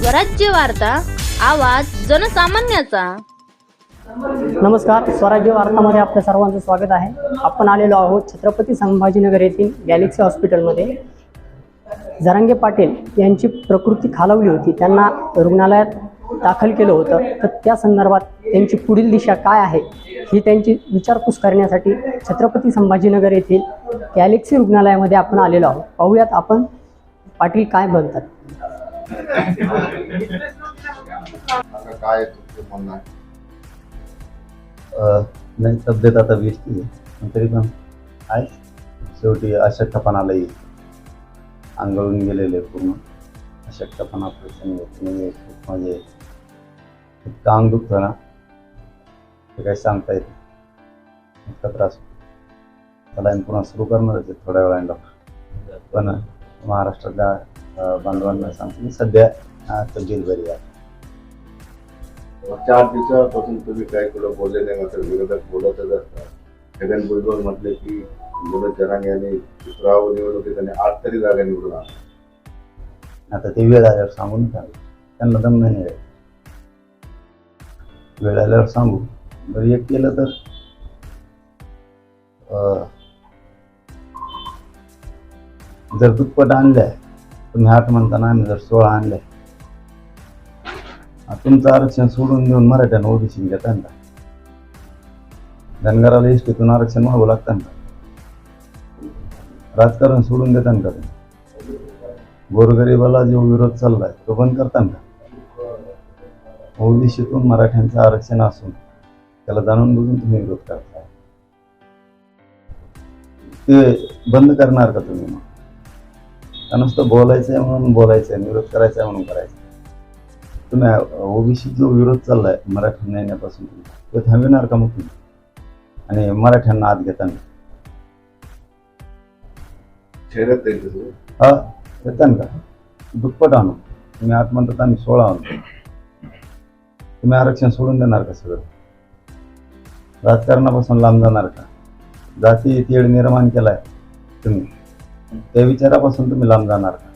स्वराज्य वार्ता, आवाज जनसामान्याचा। नमस्कार, स्वराज्य वार्तामध्ये आपल्या सर्वांचं स्वागत आहे। आपण आलेलो आहोत छत्रपती संभाजीनगर येथील गॅलेक्सी हॉस्पिटलमध्ये। जरांगे पाटील यांची प्रकृती खालावली होती, त्यांना रुग्णालयात दाखल केलं होतं। तर त्या संदर्भात त्यांची पुढील दिशा काय आहे ही त्यांची विचारपूस करण्यासाठी छत्रपती संभाजीनगर येथील गॅलेक्सी रुग्णालयामध्ये आपण आलेलो आहोत। पाहूयात आपण पाटील काय म्हणतात। काय तुमचं म्हणणं आहे? नाही, तब्येत आता व्यवस्थित आहे, पण तरी पण आहे शेवटी अशक्तपणाला येईल, अंगळून गेलेले पूर्ण अशक्तपणा प्रचंड म्हणजे खूप म्हणजे इतकं अंग दुखतं ना, ते काही सांगता येत नाही, इतका त्रास होतो। त्याला पुन्हा सुरू करणारच आहे थोड्या वेळाने डॉक्टर, पण महाराष्ट्रातल्या बांधवांना सांगतो मी सध्या तब्येत बरी आहे। 4 दिवसापासून तुम्ही काही कुठं बोलले नाही, मात्र विरोधक बोलतच असतात। छगन भुजबळ म्हटले की विनोद जरांगे यांनी दुसरा निवडणुकीत त्यांनी 8 तरी जागा निवडून आणल्या। आता ते वेळ आल्यावर सांगून त्यांना दम नाही आहे, वेळ आल्यावर सांगू। बरं, एक केलं तर जर दुप्पट आणल्या तुम्ही 8 म्हणताना, आम्ही जर 16 आणल्या, तुमचं आरक्षण सोडून देऊन मराठ्यांना ओबीसी घेता ना, धनगराला एसटीतून आरक्षण मागू लागतं ना, राजकारण सोडून देता का तुम्ही? गोरगरिबाला जो विरोध चाललाय तो बंद करता का? ओबीसीतून मराठ्यांचं आरक्षण असून त्याला जाणून बुजून तुम्ही विरोध करताय, ते बंद करणार का तुम्ही? मग का नुसतं बोलायचंय म्हणून बोलायचंय, विरोध करायचा म्हणून करायचं? तुम्ही ओबीसी जो विरोध चाललाय मराठ्यांना येण्यापासून तो थांबविणार का मग तुम्ही? आणि मराठ्यांना आत घेताना शहरात त्यांचं हा येतान का? दुप्पट आणू, तुम्ही 8 म्हणतात आम्ही 16 आणतो, तुम्ही आरक्षण सोडून देणार का? सगळं राजकारणापासून लांब जाणार का? जाती तेढ निर्माण केलाय तुम्ही, त्या विचारापासून तुम्ही लांब जाणार का?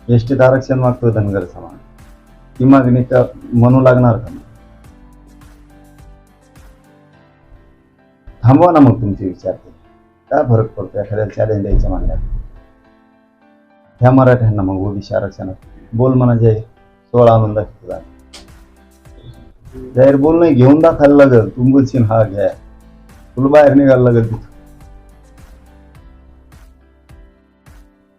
एसटीत आरक्षण मागतोय धनगर समाज, ती मागणी त्या म्हणू लागणार का? थांबवा ना मग तुमचे विचार, काय फरक पडतो एखाद्याला चॅलेंज द्यायचं म्हणल्यावर? ह्या मराठ्यांना मग ओबीसी आरक्षणात बोल म्हणा, जाहीर 16 आणून दाखवतो, जाहीर बोल नाही, घेऊन दाखवायला लागेल। तू बोलशील हा घ्या, तुला बाहेर निघायला लागेल तिथं।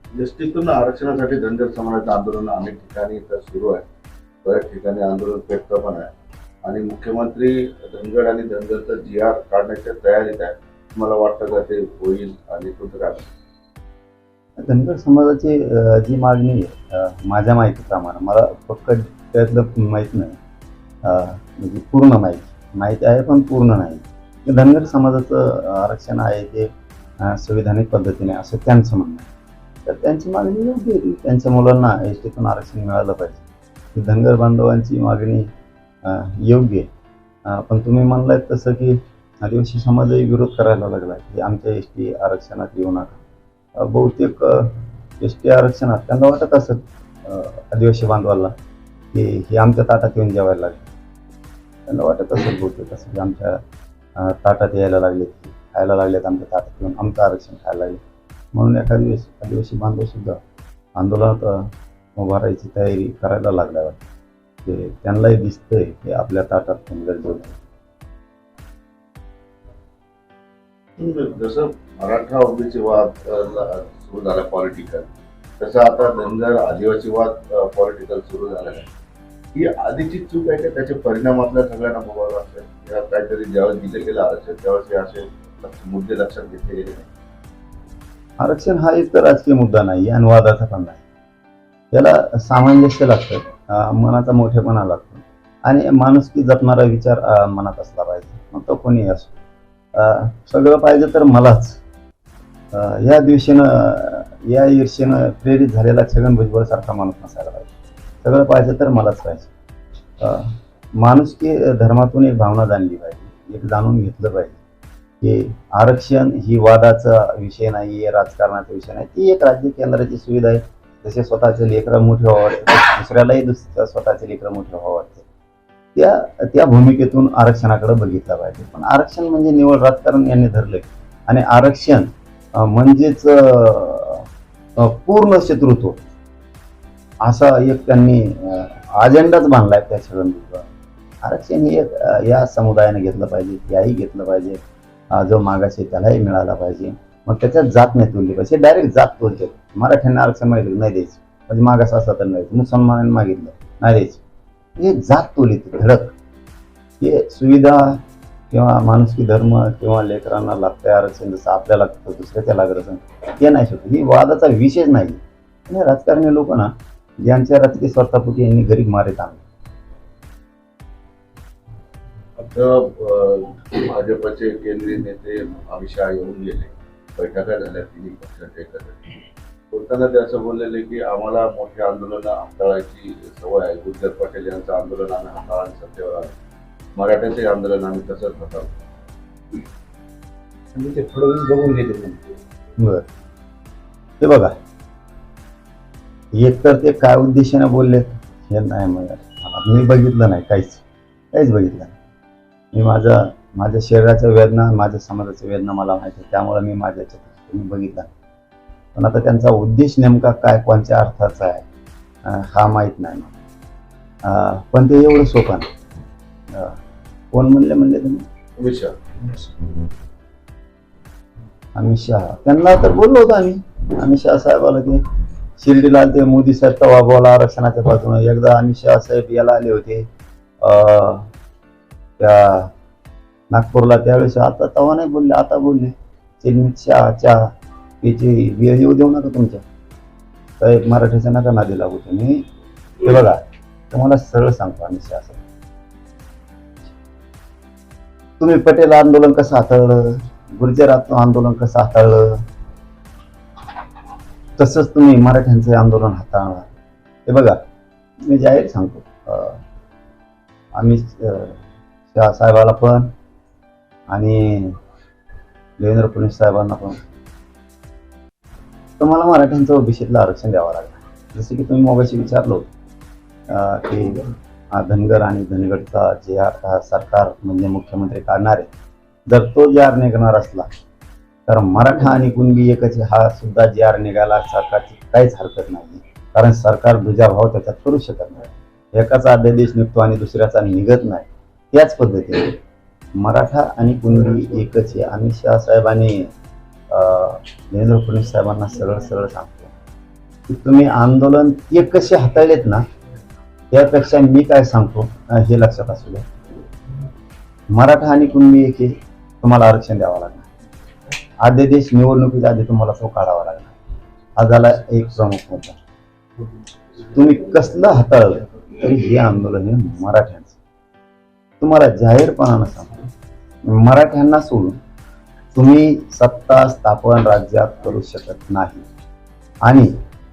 एसटीतून आरक्षणासाठी धनगर समाजाचं आंदोलन अनेक ठिकाणी तर सुरू आहे, बऱ्याच ठिकाणी आंदोलन पेटतं पण आहे, आणि मुख्यमंत्री धनगर आणि धनगरचं GR काढण्याच्या तयारीत आहे। मला वाटतं का ते होईल? आणि तुमचं काय? धनगर समाजाची जी मागणी आहे, माझ्या माहितीप्रमाणे, मला फक्त त्यातलं माहीत नाही, म्हणजे पूर्ण माहिती आहे पण पूर्ण नाही, की धनगर समाजाचं आरक्षण आहे ते संविधानिक पद्धतीने असं त्यांचं म्हणणं आहे। तर त्यांची मागणी योग्य आहे, त्यांच्या मुलांना एसटीतून आरक्षण मिळालं पाहिजे, धनगर बांधवांची मागणी योग्य आहे। पण तुम्ही म्हणलात तसं की आदिवासी समाजही विरोध करायला लागला की आमच्या एसटी आरक्षणात येऊ नका। बहुतेक एसटी आरक्षणात त्यांना वाटत असत आदिवासी बांधवाला की हे आमच्या ताटात येऊन जेवायला लागले, त्यांना वाटत असेल बहुतेक असं की आमच्या ताटात यायला लागले, खायला लागलेत, आमच्या ताटात येऊन आमचं आरक्षण खायला लागले, म्हणून एखाद दिवस आदिवासी बांधव सुद्धा आंदोलनात उभा राहायची तयारी करायला लागल्या, ते त्यांनाही दिसतंय की आपल्या ताटात गरजेचं। जसं मराठा ओबीसी वाद सुरू झाला पॉलिटिकल, तसं आता धनगर आदिवासी वाद पॉलिटिकल सुरू झालेला आहे। ही आधीची चूक आहे का? त्याचे परिणाम आपल्या सगळ्यांना भोगावे लागतात? या काहीतरी ज्यावेळेस दिलं गेलं आरक्षण त्यावेळेस हे असे मुद्दे लक्षात घेतले गेले नाही? आरक्षण हा एक तर राजकीय मुद्दा नाही आणि वादाचा पण नाही, त्याला सामंजस्य लागतं, मनाचा मोठेपणा लागतो आणि माणुसकी जपणारा विचार मनात असला पाहिजे, मग तो कोणी असो। सगळं पाहिजे तर मलाच, या दिवशीनं या ईर्षेनं प्रेरित झालेला छगन भुजबळ सारखा माणूस नसायला पाहिजे। सगळं पाहिजे तर मलाच पाहिजे, माणुसकी धर्मातून एक भावना जाणली पाहिजे, एक जाणून घेतलं पाहिजे की आरक्षण ही वादाचा विषय नाही, राजकारणाचा विषय नाही, ती एक राज्य केंद्राची सुविधा आहे, जसे स्वतःचे लेकरं मोठे व्हावं वाटतं, दुसऱ्यालाही स्वतःचे लेकरं मोठे व्हावं वाटतं. त्या भूमिकेतून आरक्षणाकडे बघितलं पाहिजे. पण आरक्षण म्हणजे निवड राजकारण यांनी धरलंय आणि आरक्षण म्हणजेच पूर्ण शत्रुत्व असा एक त्यांनी अजेंडाच बांधलाय त्या छगन. आरक्षण हे या समुदायाने घेतलं पाहिजे, याही घेतलं पाहिजे, जो मागास आहे त्यालाही मिळाला पाहिजे. मग त्याच्यात जात नाही तोडली पाहिजे, डायरेक्ट जात तोडते. मराठ्यांना आरक्षण मागितलं नाही द्यायचं, म्हणजे मागास असला तर नाही, मुसलमानांनी मागितलं नाही द्यायचं, हे जात तोडली धडक. हे सुविधा किंवा माणुसकी धर्म किंवा लेकरांना लागतंय आरक्षण जसं आपल्याला लागतं दुसऱ्याच्या लागत असं ते नाही शकत. ही वादाचा विषयच नाही. आणि राजकारणी लोक ना ज्यांच्या राजकीय स्वार्थापोटी यांनी गरीब मारित आणले. आता भाजपचे केंद्रीय नेते अमित शहा येऊन गेले, बैठका झाल्या तिन्ही पक्षाच्या एकत्र. बोलताना ते असं बोललेले की आम्हाला मोठी आंदोलनं हाताळायची सवय आहे. गुजर पटेल यांचं आंदोलन आम्ही हाताळून सत्तेवर आलो, मराठ्याचे आंदोलन आम्ही तसंच हाताळतो. ते फडणवीस बघून घेते. बर, ते बघा, एकतर ते काय उद्देशाने बोलले हे नाही, मग मी बघितलं नाही, काहीच बघितलं नाही. मी माझ्या शरीराच्या वेदना, माझ्या समाजाच्या वेदना मला माहिती आहे, त्यामुळे मी माझ्या मी बघितलं. पण आता त्यांचा उद्देश नेमका काय, कोणत्या अर्थाचा आहे हा माहीत नाही. पण ते एवढं सोपं नाही. कोण म्हणले तुम्ही? अमित शहा. त्यांना तर बोललो होतो आम्ही, अमित शहा साहेबाला की शिर्डीला ते मोदी साहेब तवा बोला आरक्षणाच्या बाजूने. एकदा अमित शहा साहेब याला आले होते त्या नागपूरला, त्यावेळेस आता तवा नाही बोलले, आता बोलले चहा याची वेळ येऊ देऊ नका तुमच्या साहेब, मराठीच्या नका नादी लागू तुम्ही. हे बघा, तुम्हाला सरळ सांगतो अमित शहा साहेब, तुम्ही पटेल आंदोलन कसं हाताळलं, गुर्जर आंदोलन कसं हाताळलं, तसंच तुम्ही मराठ्यांचं आंदोलन हाताळणार. हे बघा, मी जाहीर सांगतो अमित शहा साहेबाला पण आणि देवेंद्र फडणवीस साहेबांना पण, तुम्हाला मराठ्यांचं ओबीसीतलं आरक्षण द्यावं लागणार. जसं की तुम्ही मगाशी विचारलो की धनगर आणि धनगडचा जे सरकार म्हणजे मुख्यमंत्री काढणार आहे, जर तो जे आर निघणार असला तर मराठा आणि कुणबी एकच हा सुद्धा जे आर निघायला सरकारची काहीच हरकत नाही. कारण सरकार दुजाभाव त्याच्यात करू शकत नाही. एकाचा अध्यादेश निघतो आणि दुसऱ्याचा निघत नाही. त्याच पद्धतीने मराठा आणि कुणबी एकच आहे. अमित शहा साहेबांनी देवेंद्र फडणवीस साहेबांना सरळ सांगतो की तुम्ही आंदोलन ते कसे हाताळलेत ना, त्यापेक्षा मी काय सांगतो हे लक्षात असू द्या. मराठा आणि कुणबी एक आहे, तुम्हाला आरक्षण द्यावं लागणार. अध्यादेश निवडणुकीच्या आधी तुम्हाला तो काढावा लागणार. हा झाला एक प्रमुख मुद्दा. तुम्ही कसलं हाताळलं तरी हे आंदोलन हे मराठ्यांचं. तुम्हाला जाहीरपणानं सांगतो, मराठ्यांना सोडून तुम्ही सत्ता स्थापन राज्यात करू शकत नाही. आणि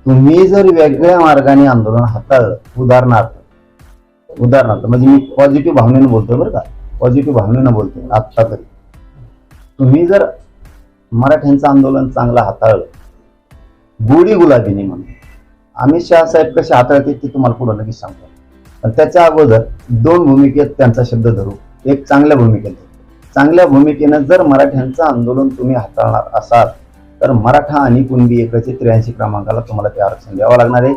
तुम्ही जर वेगळ्या मार्गाने आंदोलन हाताळलं, उदाहरणार्थ म्हणजे मी पॉझिटिव्ह भावनेनं बोलतोय बरं का, पॉझिटिव्ह भावनेनं बोलतोय आत्ता तरी, तुम्ही जर मराठ्यांचं आंदोलन चांगलं हाताळलं गोडी गुलाबीने म्हणून, अमित शहा साहेब कसे हाताळते ते तुम्हाला पुढे लगेच सांगतो. पण त्याच्या अगोदर दोन भूमिकेत त्यांचा शब्द धरू. एक चांगल्या भूमिकेत, चांगल्या भूमिकेनं जर मराठ्यांचं आंदोलन तुम्ही हाताळणार असाल तर मराठा आणि कुणबी एकचे 83 क्रमांकाला तुम्हाला ते आरक्षण द्यावं लागणार आहे.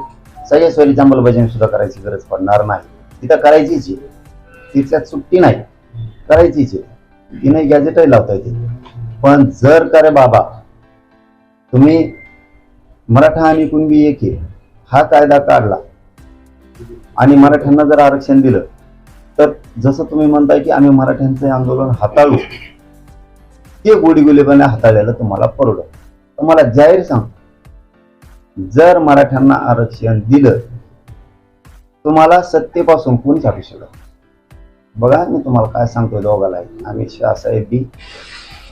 सगळ्या अंमलबजावणी सुद्धा करायची गरज पडणार नाही. तिथं करायचीच आहे, तिच्यात सुट्टी नाही, करायचीच आहे. तिने गॅजेटही लावता येते. पण जर का रे बाबा तुम्ही मराठा आणि कुणबी एक हा कायदा काढला आणि मराठ्यांना जर आरक्षण दिलं तर जसं तुम्ही म्हणताय की आम्ही मराठ्यांचे आंदोलन हाताळू, ते गोडीगुलेपणे हाताळलेलं तुम्हाला परवडत. तुम्हाला जाहीर सांगतो, जर मराठ्यांना आरक्षण दिलं तुम्हाला सत्तेपासून कोणी छाटू शकत. बघा मी तुम्हाला काय सांगतोय दोघाला, अमित शहा साहेब बी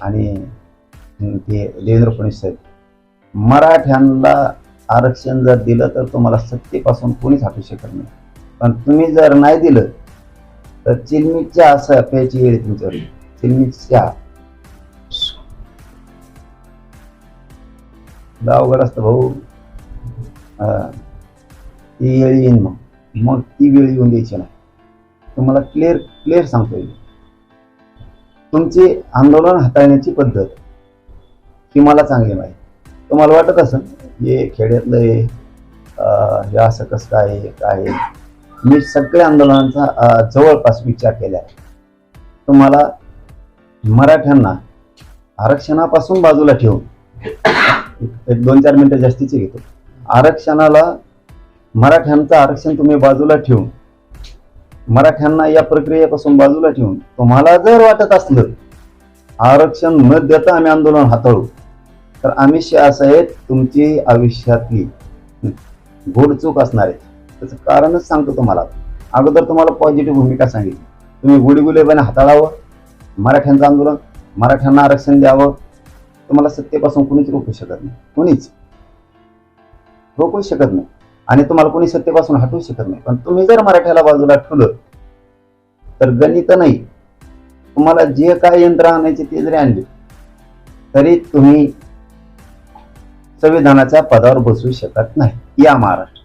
आणि ते देवेंद्र फडणवीस साहेब, मराठ्यांना आरक्षण जर दिलं तर तुम्हाला सत्तेपासून कोणीच हटू शकत नाही. पण तुम्ही जर नाही दिलं तर चिलमीच्या असं प्यायची वेळ तुमच्यावर, चिलमीच्या अवघड असतं भाऊ. ती वेळ येईन मग ती वेळ येऊन द्यायची नाही. तुम्हाला क्लिअर सांगतो येईल. तुमची आंदोलन हाताळण्याची पद्धत ही मला चांगली माहिती. तुम्हाला वाटत असेल हे खेड्यातलं हे असं कसं काय. मी सगळ्या आंदोलनांचा जवळपास विचार केला आहे. तुम्हाला मराठ्यांना आरक्षणापासून बाजूला ठेवून एक 2-4 मिनिटं जास्तीचे घेतो. मराठ्यांचं आरक्षण तुम्ही बाजूला ठेवून मराठ्यांना या प्रक्रियेपासून बाजूला ठेवून तुम्हाला जर वाटत असलं आरक्षण न देता आम्ही आंदोलन हाताळू, तर आम्ही असं आहे तुमची आयुष्यातली घोडचूक असणार आहे. त्याचं कारणच सांगतो तुम्हाला. अगोदर तुम्हाला पॉझिटिव्ह भूमिका सांगितली. तुम्ही गुडीगुलेपणे हाताळावं मराठ्यांचं आंदोलन, मराठ्यांना आरक्षण द्यावं. तुम्हाला सत्तेपासून कोणीच रोखू शकत नाही, कोणीच रोखू शकत नाही आणि तुम्हाला कोणी सत्तेपासून हटवू शकत नाही. पण तुम्ही जर मराठ्याला बाजूला ठेवलं तर गणित नाही. तुम्हाला जे काय यंत्र आणायचे ते जरी आणले तरी तुम्ही संविधानाच्या पदावर बसू शकत नाही या महाराष्ट्र.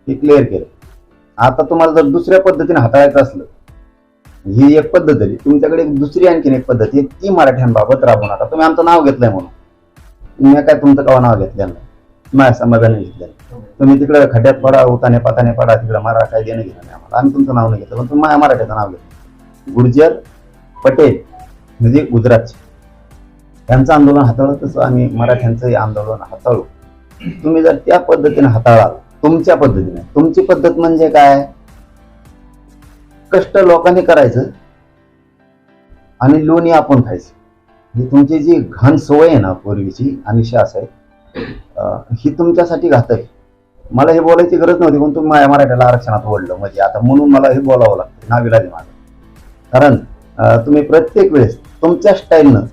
हे क्लिअर केलं. आता तुम्हाला जर दुसऱ्या पद्धतीने हाताळायचं असलं, ही एक पद्धत झाली. तुमच्याकडे दुसरी आणखीन एक पद्धत आहे, ती मराठ्यांबाबत राबवू नका. तुम्ही आमचं नाव घेतलंय म्हणून मी काय तुमचं कवा नाव घेतलं नाही, माझ्या समाधाने घेतलं. तुम्ही तिकडे खड्ड्यात पडा, उताने पाताने पडा, तिकडे मारा, काय देणं घेणं नाही आम्हाला. आम्ही तुमचं नाव नाही घेतलं, पण तुम्ही माझ्या मराठ्याचं नाव घेतलं. गुर्जर पटेल म्हणजे गुजरातचे, त्यांचं आंदोलन हाताळलं तसं आम्ही मराठ्यांचं आंदोलन हाताळू. तुम्ही जर त्या पद्धतीने हाताळाल, तुमच्या पद्धतीने. तुमची पद्धत म्हणजे काय, कष्ट लोकांनी करायचं आणि लोणी आपण खायचं. ही तुमची जी घाण सवय आहे ना पूर्वीची आणि शास आहे, ही तुमच्यासाठी घातक. मला हे बोलायची गरज नव्हती, पण तुम्ही माझ्या मराठ्याला आरक्षणात ओढलं म्हणजे आता म्हणून मला हे बोलावं लागतं, नाविलाज माझं. कारण तुम्ही प्रत्येक वेळेस तुमच्या स्टाईलनं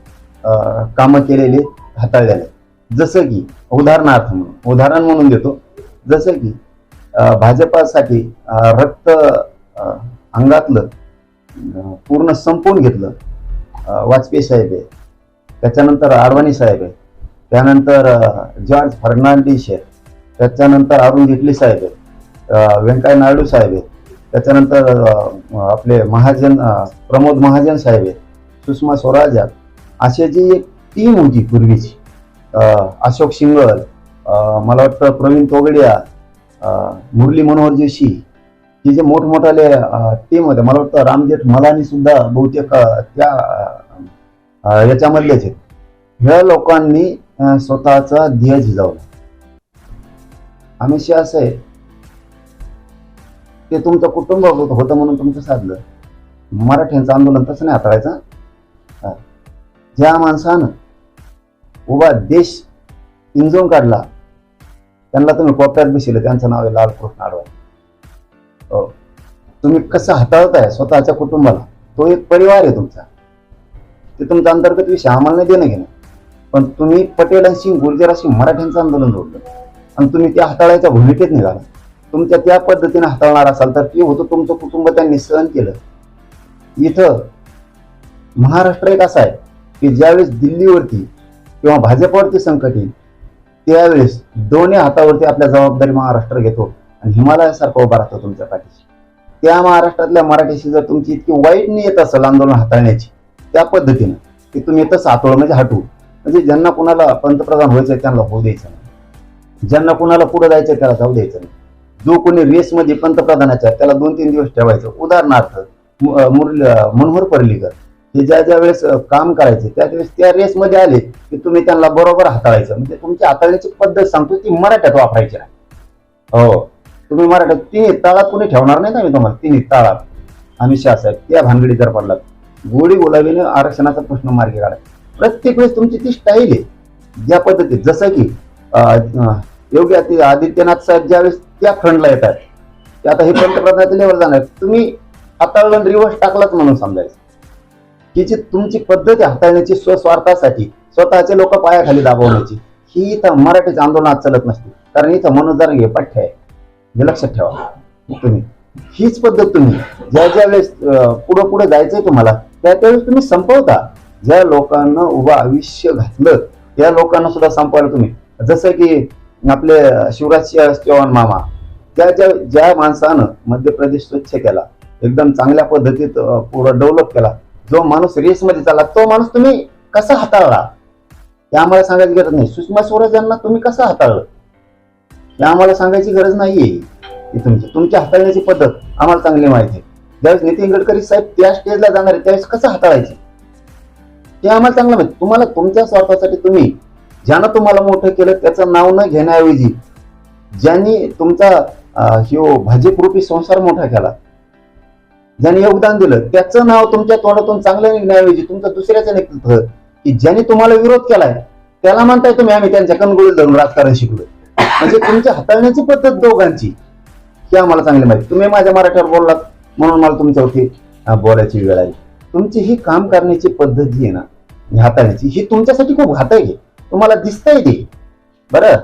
कामं केलेले हाताळलेले. जसं की उदाहरण म्हणून देतो, जसं की भाजपासाठी रक्त अंगातलं पूर्ण संपवून घेतलं वाजपेयी साहेब आहे, त्याच्यानंतर आडवाणी साहेब आहे, त्यानंतर जॉर्ज फर्नांडिस आहे, त्याच्यानंतर अरुण जेटली साहेब आहे, व्यंकय्या नायडू साहेब आहेत, त्याच्यानंतर आपले महाजन प्रमोद महाजन साहेब आहेत, सुषमा स्वराज आहेत. अशी जी एक टीम होती पूर्वीची, अशोक सिंगल, मला वाटतं प्रवीण तोगडिया, मुरली मनोहर जोशी, ही जे मोठमोठाले टीम होते. मला वाटतं रामजेठ मलानी सुद्धा बहुतेक त्या याच्यामधलेच आहेत. ह्या लोकांनी स्वतःचा ध्येय झिजावला. आम्ही असं आहे ते तुमचं कुटुंब होतं म्हणून तुमचं साधलं. मराठ्यांचं आंदोलन तसं नाही हाताळायचं. ज्या माणसानं उभा देश इंजवून काढला त्यांना तुम्ही कोपऱ्यात बसले, त्यांचं नाव आहे लालकृष्ण अडवाणी. तुम्ही कसं हाताळताय स्वतःच्या कुटुंबाला, तो एक परिवार आहे तुमचा. ते तुमचा अंतर्गत विषय, आम्हाला नाही देणं घेणं. पण तुम्ही पटेलांशी गुर्जरांशी मराठ्यांचं आंदोलन जोडलं आणि तुम्ही त्या हाताळायच्या भूमिकेत निघाला. तुमच्या त्या पद्धतीने हाताळणार असाल तर ते होतं तुमचं कुटुंब त्यांनी सहन केलं. इथं महाराष्ट्र एक असा आहे की ज्यावेळेस दिल्लीवरती किंवा भाजपवरती संकट येईल त्यावेळेस दोन्ही हातावरती आपल्या जबाबदारी महाराष्ट्र घेतो आणि हिमालयासारखं उभा राहतो तुमच्या पाठीशी. त्या महाराष्ट्रातल्या मराठीशी जर तुमची इतकी वाईट नियत असेल आंदोलन हाताळण्याची त्या पद्धतीनं की तुम्ही तसं हातोळ म्हणजे हटवू, म्हणजे ज्यांना कुणाला पंतप्रधान व्हायचं त्यांना होऊ द्यायचं नाही, ज्यांना कुणाला पुढे जायचं त्याला जाऊ द्यायचं नाही. जो कोणी रेसमध्ये पंतप्रधानाच्या त्याला 2-3 दिवस ठेवायचं. उदाहरणार्थ मनोहर पर्रीकर हे ज्या वेळेस काम करायचे त्यावेळेस त्या रेसमध्ये आले की तुम्ही त्यांना बरोबर हाताळायचं. म्हणजे तुमची हाताळण्याची पद्धत सांगतो ती मराठ्यात वापरायची नाही. हो, तुम्ही मराठ्यात 3 ताळात कोणी ठेवणार नाही का मी तुम्हाला 3 ताळात. आम्ही साहेब त्या भानगडी जर पडलात, गोडी गुलाबीने आरक्षणाचा प्रश्न मार्गी काढा. प्रत्येक वेळेस तुमची ती स्टाईल आहे ज्या पद्धतीत. जसं की योगी आदित्यनाथ साहेब ज्यावेळेस त्या फ्रंटला येतात ते आता हे पंतप्रधानाच्या लेवल जाणार, तुम्ही हाताळून रिव्हर्स टाकलाच म्हणून समजायचं. ही जी तुमची पद्धत आहे हाताळण्याची स्वस्वार्थासाठी स्वतःचे लोक पायाखाली दाबवण्याची, ही इथं मराठीच्या आंदोलनात चालत नसते. कारण इथं मनोज जरांगे पाठ्य आहे, हे लक्षात ठेवा. तुम्ही हीच पद्धत तुम्ही ज्या वेळेस पुढे जायचंय तुम्हाला त्यावेळेस तुम्ही संपवता. ज्या लोकांना उभं आयुष्य घातलं त्या लोकांना सुद्धा संपवायला तुम्ही. जसं की आपले शिवराज चव्हाण मामा, ज्या माणसानं मध्य प्रदेश स्वच्छ केला, एकदम चांगल्या पद्धतीत पुढं डेव्हलप केला, जो माणूस रेसमध्ये चालला, तो माणूस तुम्ही कसा हाताळला हे आम्हाला सांगायची गरज नाही. सुषमा स्वराज यांना तुम्ही कसं हाताळलं हे आम्हाला सांगायची गरज नाहीये. तुमची हाताळण्याची पद्धत आम्हाला चांगली माहिती आहे. ज्यावेळेस नितीन गडकरी साहेब त्या स्टेजला जाणार आहे त्यावेळेस कसं हाताळायचे ते आम्हाला चांगलं माहिती. तुम्हाला तुमच्या स्वार्थासाठी तुम्ही ज्यानं तुम्हाला मोठं केलं त्याचं नाव न घेण्याऐवजी ज्यांनी तुमचा भाजपरूपी संसार मोठा केला, ज्यांनी योगदान दिलं त्याचं नाव तुमच्या तोंडातून चांगलं निघण्याऐवजी तुमचं दुसऱ्याचं निघतं की ज्यांनी तुम्हाला विरोध केलाय त्याला म्हणताय तुम्ही आम्ही त्यांच्या कणगोळीत धरून राजकारण शिकलोय. म्हणजे तुमची हाताळण्याची पद्धत दोघांची ही आम्हाला चांगली माहिती. तुम्ही माझ्या मराठीवर बोललात म्हणून मला तुमच्यावरती बोलायची वेळ आली. तुमची ही काम करण्याची पद्धत जी आहे ना हाताळण्याची, ही तुमच्यासाठी खूप घातक आहे. तुम्हाला दिसतंय ते बरं,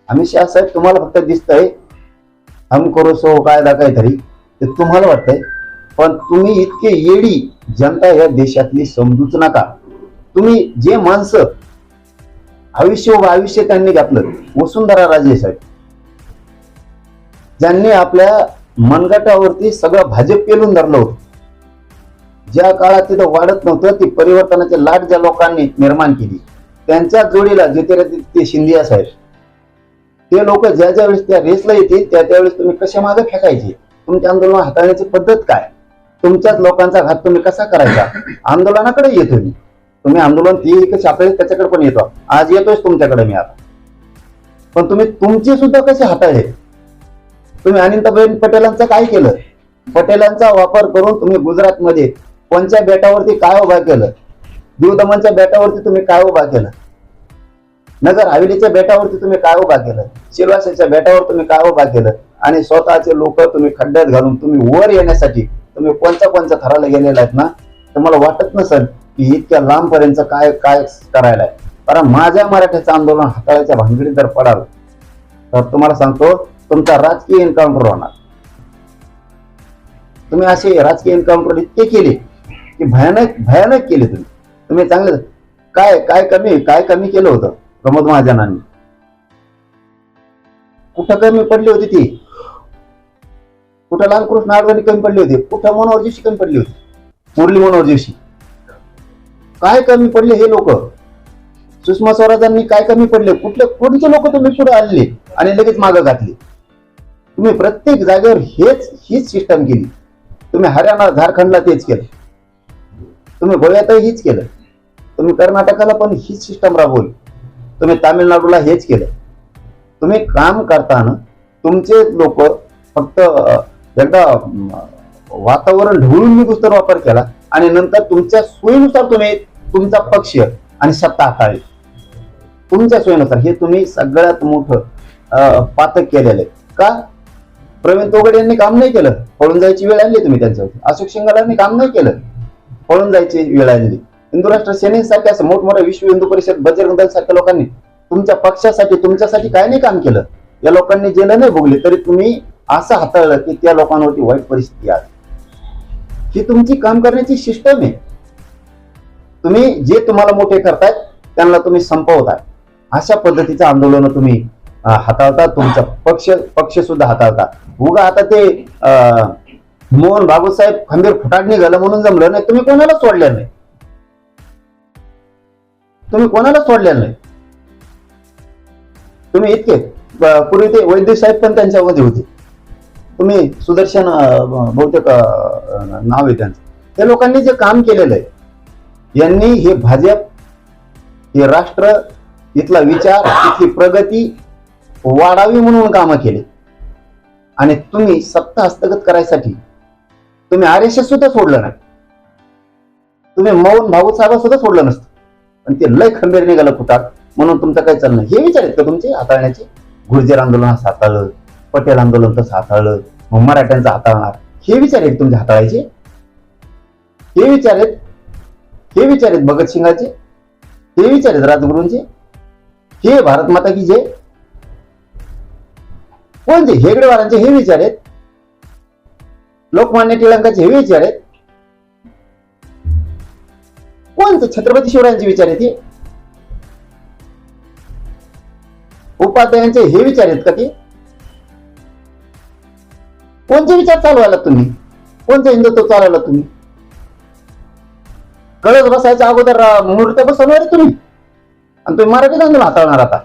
अमित शहा साहेब तुम्हाला फक्त दिसतंय हम करो सो कायदा काहीतरी ते तुम्हाला वाटतंय, पण तुम्ही इतके येडी जनता या देशातली समजूच नका. तुम्ही जे माणसं आयुष्य त्यांनी घातलं, वसुंधरा राजे साहेब ज्यांनी आपल्या मनगटावरती सगळं भाजप पेलून धरलं होतं, ज्या काळात तिथं वाढत नव्हतं ती परिवर्तनाची लाट ज्या लोकांनी निर्माण केली, त्यांच्या जोडीला ज्योतिरादित्य शिंदे साहेब, ते लोक ज्या वेळेस त्या रेसला येतील त्यावेळेस तुम्ही कशा मागे फेकायचे, तुमच्या आंदोलन हाताळण्याची पद्धत काय, तुमच्याच लोकांचा घात तुम्ही कसा करायचा, आंदोलनाकडे येतो मी. तुम्ही आंदोलन ती कशी आपल्याला त्याच्याकडे पण येतो, आज येतोय तुमच्याकडे मी आता, पण तुम्ही तुमचे सुद्धा कसे हाताळले. तुम्ही अनिताबेन पटेलांचं काय केलं, पटेलांचा वापर करून तुम्ही गुजरातमध्ये कोणत्या बेटावरती काय उभा केलं, दीव दमनच्या बेटावरती तुम्ही काय उभा केलं, नगर हवेलीच्या बेटावरती तुम्ही काय उभा केलं, सिलवासाच्या बेटावर तुम्ही काय उभा केलं, आणि स्वतःचे लोक तुम्ही खड्ड्यात घालून तुम्ही वर येण्यासाठी तुम्ही कोणत्या थराला गेलेला आहेत ना, तर मला वाटत नसेल की इतक्या लांबपर्यंत काय काय करायला आहे. कारण माझ्या मराठ्याचं आंदोलन हाताळायच्या भानगडीत जर पडाल तर तुम्हाला सांगतो तुमचा राजकीय एन्काउंटर होणार. तुम्ही असे राजकीय एन्काउंटर इतके केले की भयानक केले. तुम्ही चांगले काय कमी केलं होतं प्रमोद महाजनांनी, कुठं कमी पडली होती ती, कुठं लालकृष्ण अडवाणी कमी पडली होती, कुठं मनोहर जोशी कमी पडली होती, मुरली मनोहर जोशी काय कमी पडले हे लोक, सुषमा स्वराजांनी काय कमी पडले, कोणते लोक तुम्ही पुढे आणले आणि लगेच मागं घातले. तुम्ही प्रत्येक जागेवर हीच सिस्टम केली. तुम्ही हरियाणा झारखंडला तेच केलं, तुम्ही गोव्यातही हीच केलं, तुम्ही कर्नाटकाला पण हीच सिस्टम राबवली, तुम्ही तामिळनाडूला हेच केलं. तुम्ही काम करताना तुमचे लोक फक्त एकदा वातावरण ढवळून निघूस्तर वापर केला आणि नंतर तुमच्या सोयीनुसार तुम्ही तुमचा पक्ष आणि सत्ता हाताळली तुमच्या सोयीनुसार. हे तुम्ही सगळ्यात मोठं पातक केलेलं आहे. का प्रवीण तोगडे यांनी काम नाही केलं, पळून जायची वेळ आणली तुम्ही त्यांच्यावरती. अशोक शिंगालांनी काम नाही केलं, पळून जायची वेळ आणली. हिंदू राष्ट्र सेनेसारख्या असं मोठमोठ्या विश्व हिंदू परिषद बजरंग दल सारख्या लोकांनी तुमच्या पक्षासाठी तुमच्यासाठी काय नाही काम केलं. या लोकांनी जेलं नाही भोगली तरी तुम्ही असं हाताळलं की त्या लोकांवरती वाईट परिस्थिती आली. ही तुमची काम करण्याची सिस्टम आहे. तुम्ही जे तुम्हाला मोठे करतायत त्यांना तुम्ही संपवताय. अशा पद्धतीचं आंदोलन तुम्ही हाताळता, तुमचा पक्ष सुद्धा हाताळता. उगा आता ते मोहन भागवत साहेब खंबीर फुटाट निघालं म्हणून जमलं नाही. तुम्ही कोणाला सोडलेलं नाही, तुम्ही इतके पूर्वी ते वैद्य साहेब पण त्यांच्यामध्ये होते. तुम्ही सुदर्शन बहुतेक नाव आहे त्यांचं, त्या लोकांनी जे काम केलेलं आहे, यांनी हे भाजप, हे राष्ट्र, इथला विचार, इथली प्रगती वाढावी म्हणून कामं केले. आणि तुम्ही सत्ता हस्तगत करायसाठी तुम्ही RSS सुद्धा सोडलं नाही, तुम्ही मोहन भागवत साहेब सुद्धा सोडलं नसतं. पण ते लय खंबीर निघालं फुटाट म्हणून तुमचं काही चाललं नाही. हे विचार आहेत का तुमचे हाताळण्याचे? गुर्जर आंदोलन असं हाताळलं, पटेल आंदोलन तसं हाताळलं, मग मराठ्यांचं हाताळणार, हे विचार आहेत तुमचे हाताळायचे? हे विचार आहेत भगतसिंगाचे, हे विचार आहेत राजगुरूंचे, हे भारत माता की जय कोणते हेगडेवारांचे हे विचार आहेत, लोकमान्य टिळकांचे हे विचार आहेत, कोणते छत्रपती शिवरायांचे विचार आहेत? हे उपाध्यायांचे हे विचार आहेत का ते? कोणते विचार चालवायला तुम्ही? कोणतं हिंदुत्व चालवला तुम्ही? कळस बसायच्या अगोदर मूर्त्या बसवणार आहे तुम्ही, आणि तुम्ही मराठी आंदोलन हाताळणार आता?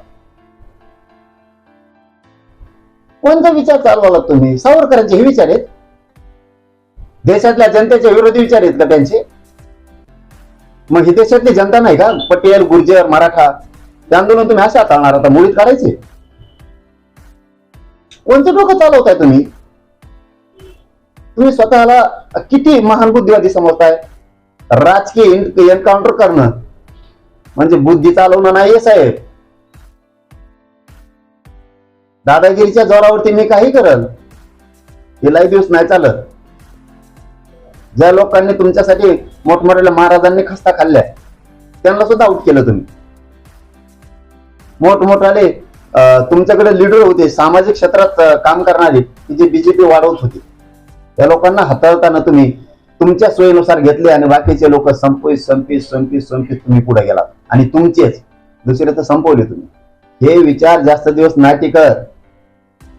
कोणता विचार चालवाला तुम्ही? सावरकरांचे हे विचार आहेत? देशातल्या जनतेचे विरोधी विचार आहेत का त्यांचे? मग ही देशातली जनता नाही का? पटेल, गुर्जर, मराठा, ते आंदोलन तुम्ही असे हाताळणार आता? मुळीत काढायचे? कोणते डोकं चालवताय तुम्ही? तुम्ही स्वतःला किती महान बुद्धिवादी समजताय? राजकीय एन्काउंटर करणं म्हणजे बुद्धी चालवणं नाहीये साहेब. दादागिरीच्या जोरावरती मी काही करल हे लय दिवस नाही चालत. ज्या लोकांनी तुमच्यासाठी मोठमोठ्या महाराजांनी खस्ता खाल्ल्या त्यांना सुद्धा आउट केलं तुम्ही. मोठमोठाले तुमच्याकडे लीडर होते सामाजिक क्षेत्रात काम करणारे की जे बीजेपी वाढवत होते, त्या लोकांना हाताळताना तुम्ही तुमच्या सोयीनुसार घेतले आणि बाकीचे लोक संपित तुम्ही पुढे गेलात आणि तुमचेच दुसरे तर संपवले तुम्ही. हे विचार जास्त दिवस नाही टिकत.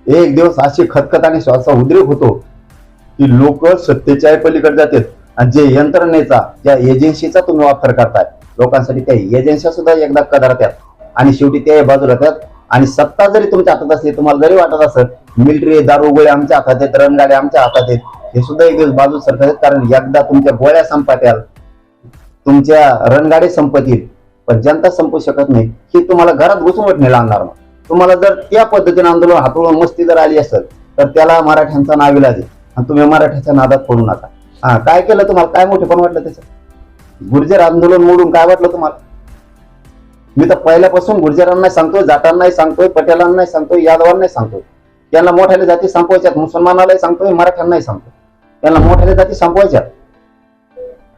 एक दिवस अशी खतखत आणि श्वासा उद्रेक होतो की लोक सत्तेच्या पलीकडे जातात आणि जे यंत्रणेचा, ज्या एजन्सीचा तुम्ही वापर करताय लोकांसाठी, त्या एजन्सी सुद्धा एकदा कदरतात आणि शेवटी त्या बाजू राहतात. आणि सत्ता जरी तुमच्या हातात असली, तुम्हाला जरी वाटत असत मिलिटरी दारुगोळे आमच्या हातात आहेत, रणगाड्या आमच्या हातात आहेत, हे सुद्धा एक दिवस बाजू सरकतात. कारण एकदा तुमच्या गोळ्या संपत्याल, तुमच्या रणगाडे संपतील, पण जनता संपू शकत नाही. ही तुम्हाला घरात घुसून नेला आणणार. मग तुम्हाला जर त्या पद्धतीने आंदोलन हातळून मस्ती जर आली असेल तर त्याला मराठ्यांचा नाविलाज आहे आणि तुम्ही मराठ्याच्या नादात पडू नका. हा, काय केलं तुम्हाला? काय मोठे पण वाटलं त्याचं? गुर्जर आंदोलन मोडून काय वाटलं तुम्हाला? मी तर पहिल्यापासून गुर्जरांना सांगतोय, जाटांनाही सांगतोय, पटेलांनाही सांगतोय, यादवांनाही सांगतोय, त्यांना मोठ्याल्या जाती संपवायच्यात. मुसलमानालाही सांगतोय, मराठ्यांनाही सांगतोय, त्यांना मोठ्याल्या जाती संपवायच्यात.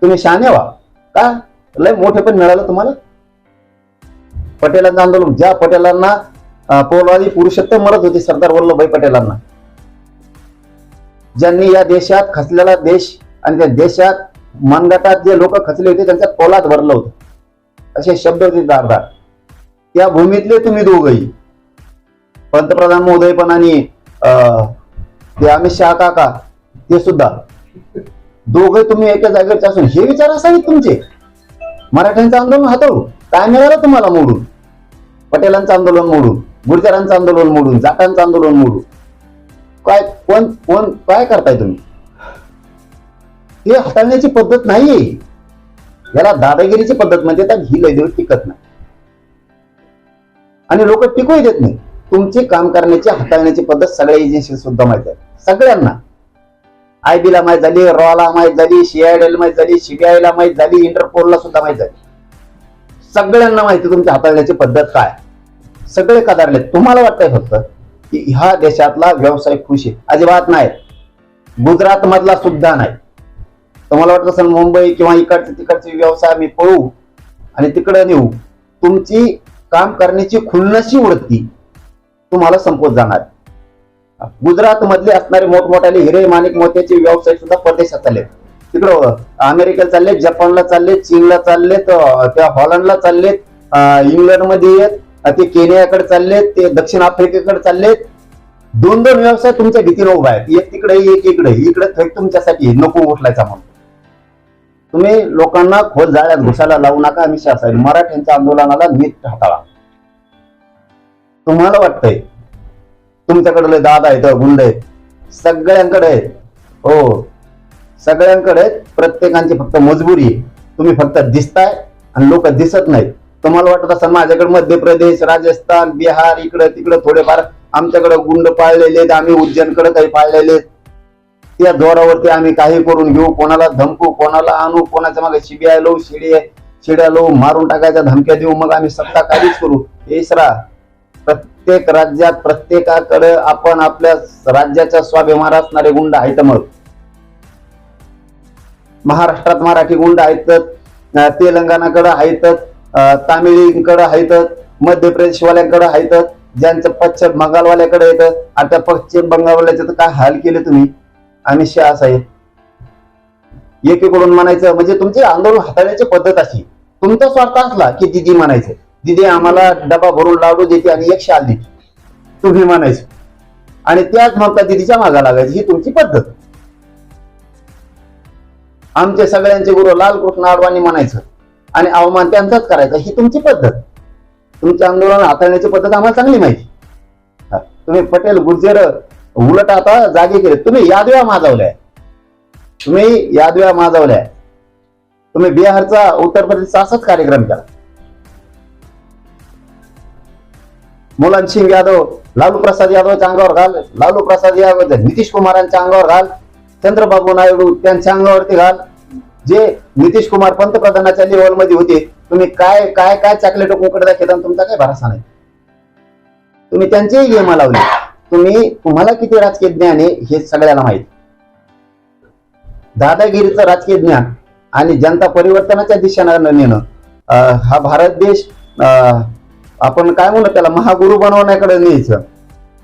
तुम्ही शहाणे व्हा. का लय मोठे पण मिळालं तुम्हाला? पटेलांचं आंदोलन, ज्या पटेलांना पोलवादी पुरुषोत्तम म्हणत होते, सरदार वल्लभभाई पटेलांना, ज्यांनी या देशात खचलेला देश आणि त्या देशात मनगटात जे लोक खचले होते त्यांच्या पोलात भरलं होतं, असे शब्द होते दारदार. त्या भूमीतले तुम्ही दोघही, पंतप्रधान महोदय पण आणि ते अमित शहा काका, ते सुद्धा दोघे तुम्ही एका जागेवरचे असून हे विचार असावेत तुमचे. मराठ्यांचं आंदोलन हाताळू काय मिळालं तुम्हाला मोडून? पटेलांचं आंदोलन मोडून, गुर्जरांचं आंदोलन मोडून, जाटांचं आंदोलन मोडून काय कोण काय करताय तुम्ही? हे हाताळण्याची पद्धत नाहीये. याला दादागिरीची पद्धत म्हणजे ही लय दिवस टिकत नाही आणि लोक टिकूही देत नाही. तुमची काम करण्याची, हाताळण्याची पद्धत सगळ्या एजन्सी सुद्धा माहित आहे सगळ्यांना. आयबीला माहित झाली, रॉला माहित झाली, CID माहित झाली, CBI ला माहित झाली, इंटरपोलला सुद्धा माहित झाली. सगळ्यांना माहिती तुमची हाताळण्याची पद्धत काय. सगळे कदारले. तुम्हाला वाटतंय फक्त की ह्या देशातला व्यवसाय खुश आहे? अजिबात नाही. गुजरात मधला सुद्धा नाही. तुम्हाला वाटत असेल मुंबई किंवा इकडचे तिकडचे व्यवसाय आम्ही पळू आणि तिकडे नेऊ. तुमची काम करण्याची खुन्नशी वृत्ती तुम्हाला संपत जाणार. गुजरात मधले असणारे मोठमोठ्याले हिरे माणिक मोत्याचे व्यवसाय सुद्धा परदेशात चालले. तिकडं अमेरिकेला चाललेत, जपानला चाललेत, चीनला चाललेत, त्या हॉलंडला चाललेत, इंग्लंड मध्ये आहेत, ते केनियाकडे चाललेत, ते दक्षिण आफ्रिकेकडे चाललेत. दोन व्यवसाय तुमच्या भीतीने उभा आहेत. एक तिकडे, एक इकडे. इकडे थेट तुमच्यासाठी नको उठलायचा म्हणून. तुम्ही लोकांना खोल जाळ्यात घुसायला लावू नका. आम्ही शासन मराठ्यांच्या आंदोलनाला नीट हाताळा. तुम्हाला वाटतंय तुमच्याकडे दादा आहेत, गुंड आहेत, सगळ्यांकडे आहेत. हो, सगळ्यांकडे आहेत. प्रत्येकांची फक्त मजबुरी आहे. तुम्ही फक्त दिसताय आणि लोक दिसत नाहीत. तुम्हाला वाटत असं माझ्याकडे मध्य प्रदेश, राजस्थान, बिहार, इकडे तिकडे थोडेफार आमच्याकडे गुंड पाळलेले आहेत, आम्ही उज्जैनकडे काही पाळलेले आहेत. त्या जोरावरती आम्ही काही करून घेऊ, कोणाला धमकू, कोणाला आणू, कोणाच्या मागे CBI लावू, शिड्या लावू, मारून टाकायच्या धमक्या देऊ, मग आम्ही सत्ता काहीच करू. हेसरा प्रत्येक राज्यात प्रत्येकाकडे आपण आपल्या राज्याचा स्वाभिमान असणारे गुंड आहेत. मग महाराष्ट्रात मराठी गुंड आहेत, तेलंगणाकडे आहेत, तामिळींकडे आहेत, मध्य प्रदेशवाल्यांकडे आहेत, ज्यांचं पश्चिम बंगालवाल्याकडे येतं. आता पश्चिम बंगालवाल्याचं तर काय हाल केले तुम्ही अमित शहा साहेब. एकीकडून म्हणायचं म्हणजे तुमची आंदोलन हाताळण्याची पद्धत अशी. तुमचा स्वार्थ असला की दिदी म्हणायचं, दिदी आम्हाला डबा भरून लाडू देते आणि 1 शाल देते. तुम्ही म्हणायचं आणि त्याच ममता दिदीच्या मागा लागायची, ही तुमची पद्धत. आमचे सगळ्यांचे गुरु लालकृष्ण अडवाणी म्हणायचं आणि अवमान त्यांचाच करायचा, ही तुमची पद्धत. तुमचे आंदोलन हाताळण्याची पद्धत आम्हाला चांगली माहिती. तुम्ही पटेल गुर्जर उलट आता जागे केले, तुम्ही यादव्या माजवल्या, तुम्ही बिहारचा उत्तर प्रदेशचा असाच कार्यक्रम केला. मुलायम सिंग यादव, लालू प्रसाद यादवच्या अंगावर घाल, लालू प्रसाद यादव नितीश कुमारांच्या अंगावर घाल, चंद्रबाबू नायडू त्यांच्या अंगावरती घाल. जे नितीश कुमार पंतप्रधानाच्या लेवलमध्ये होते, तुम्ही काय काय काय चॉकलेट कोकडे दाखवता, तुमचा काय भरोसा नाही. तुम्ही त्यांचेही गेम लावले. तुम्हाला किती राजकीय ज्ञान आहे हे सगळ्यांना माहिती. दादागिरीचं राजकीय ज्ञान आणि जनता परिवर्तनाच्या दिशेनं नेणं, हा भारत देश आपण काय म्हणू त्याला महागुरु बनवण्याकडे न्यायचं,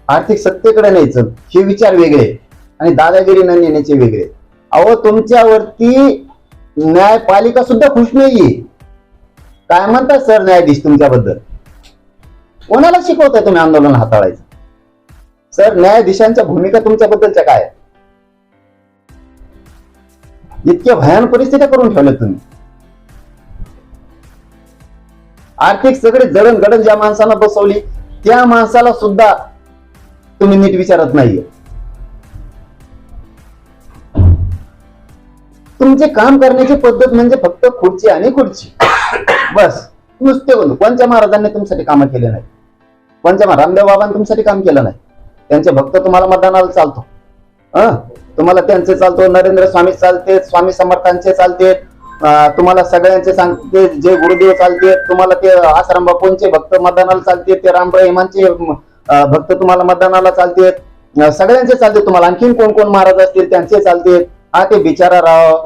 आर्थिक सत्तेकडे न्यायचं, हे विचार वेगळे आणि दादागिरी न नेण्याचे वेगळे. अहो तुमच्यावरती न्यायपालिका सुद्धा खुश नाहीये. काय म्हणतात सर न्यायाधीश तुमच्याबद्दल? कोणाला शिकवताय तुम्ही आंदोलन हाताळायचं? सर न्यायाधीशांच्या भूमिका तुमच्याबद्दलच्या काय? इतक्या भयान परिस्थिती करून ठेवल्या तुम्ही. आर्थिक सगळे जडणघडण ज्या माणसाला बसवली त्या माणसाला सुद्धा तुम्ही नीट विचारत नाहीये. तुमचे काम करण्याची पद्धत म्हणजे फक्त खुर्ची आणि खुर्ची बस. नुसते बोलू. कोणत्या महाराजांनी तुमच्यासाठी कामं केले नाही? कोणत्या रामदेव बाबांनी तुमच्यासाठी काम केलं नाही? त्यांचे भक्त तुम्हाला मतदानाला चालतो, तुम्हाला त्यांचे चालतो, नरेंद्र स्वामी चालते, स्वामी समर्थांचे चालते, तुम्हाला सगळ्यांचे सांगते, जे गुरुदेव चालते, तुम्हाला ते आश्रम बापूंचे भक्त मतदानाला चालते, ते राम रहिमांचे भक्त तुम्हाला मतदानाला चालते, सगळ्यांचे चालते. तुम्हाला आणखीन कोण कोण महाराज असतील त्यांचे चालते. ते बिचारा राव,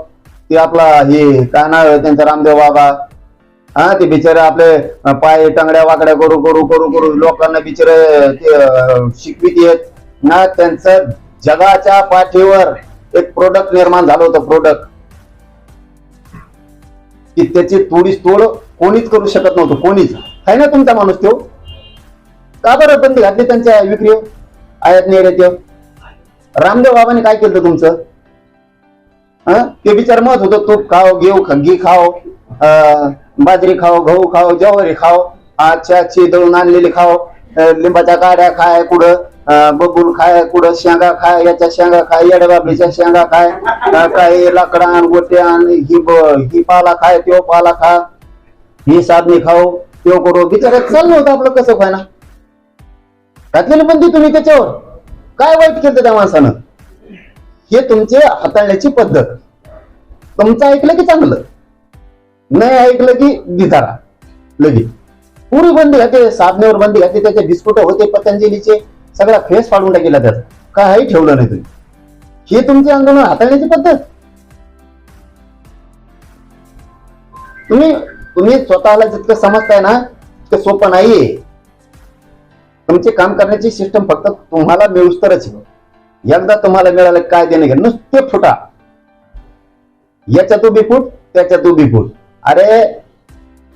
ते आपला हे काय नाव आहे त्यांचा, रामदेव बाबा, ते बिचारे आपले पाय टांगड्या वाकड्या करू करू करू करू लोकांना बिचारे ते शिकवित येत ना. त्यांचं जगाच्या पाठीवर एक प्रोडक्ट निर्माण झालं होतं, प्रोडक्ट की त्याची थोडीच तोड कोणीच करू शकत नव्हतं, कोणीच. आहे ना तुमचा माणूस तो? का बरं बंदी घातली त्यांच्या विक्री आयात निर्यात? रामदेव बाबांनी काय केलं तुमचं? ते बिचार मत होतं तूप खाओ, घी खाओ, बाजरी खाओ, गहू खाओ, ज्वारी खाओ, आजची दळून आणलेली खाओ, लिंबाच्या काड्या खाय कुठं, बबूल खाय कुठं, शेंगा खाय, याच्या शेंगा खाय, येड्या बाबलीच्या शेंगा खाय, काय लाकडान गोट्यान, ही पाला खाय, त्यो पाला खा, ही साधने खाओ, त्यो करू. बिचारात चाललं होतं आपलं कसं खाय ना. घातलेली बंदी तुम्ही त्याच्यावर काय वाईट केलं त्या माणसानं? हे तुमचे हाताळण्याची पद्धत. तुमचं ऐकलं की चांगलं, नाही ऐकलं की गिधारा लगेच. पुरी बंदी घातली, साधनेवर बंदी घातली, त्याचे बिस्कुट होते पतंजलीचे, सगळा फेस फाडून टाकला त्याचा, काही ठेवलं नाही तुम्ही. हे तुमचे आंदोलन हाताळण्याची पद्धत. तुम्ही स्वतःला जितकं समजताय ना तितकं सोपं नाहीये. तुमचे काम करण्याची सिस्टम फक्त तुम्हाला मिळूस तरच. एकदा तुम्हाला मिळालं काय देणे घेणं, नुसते फुटा, याच्यात उभी फूट, त्याच्यात उभी फूट. अरे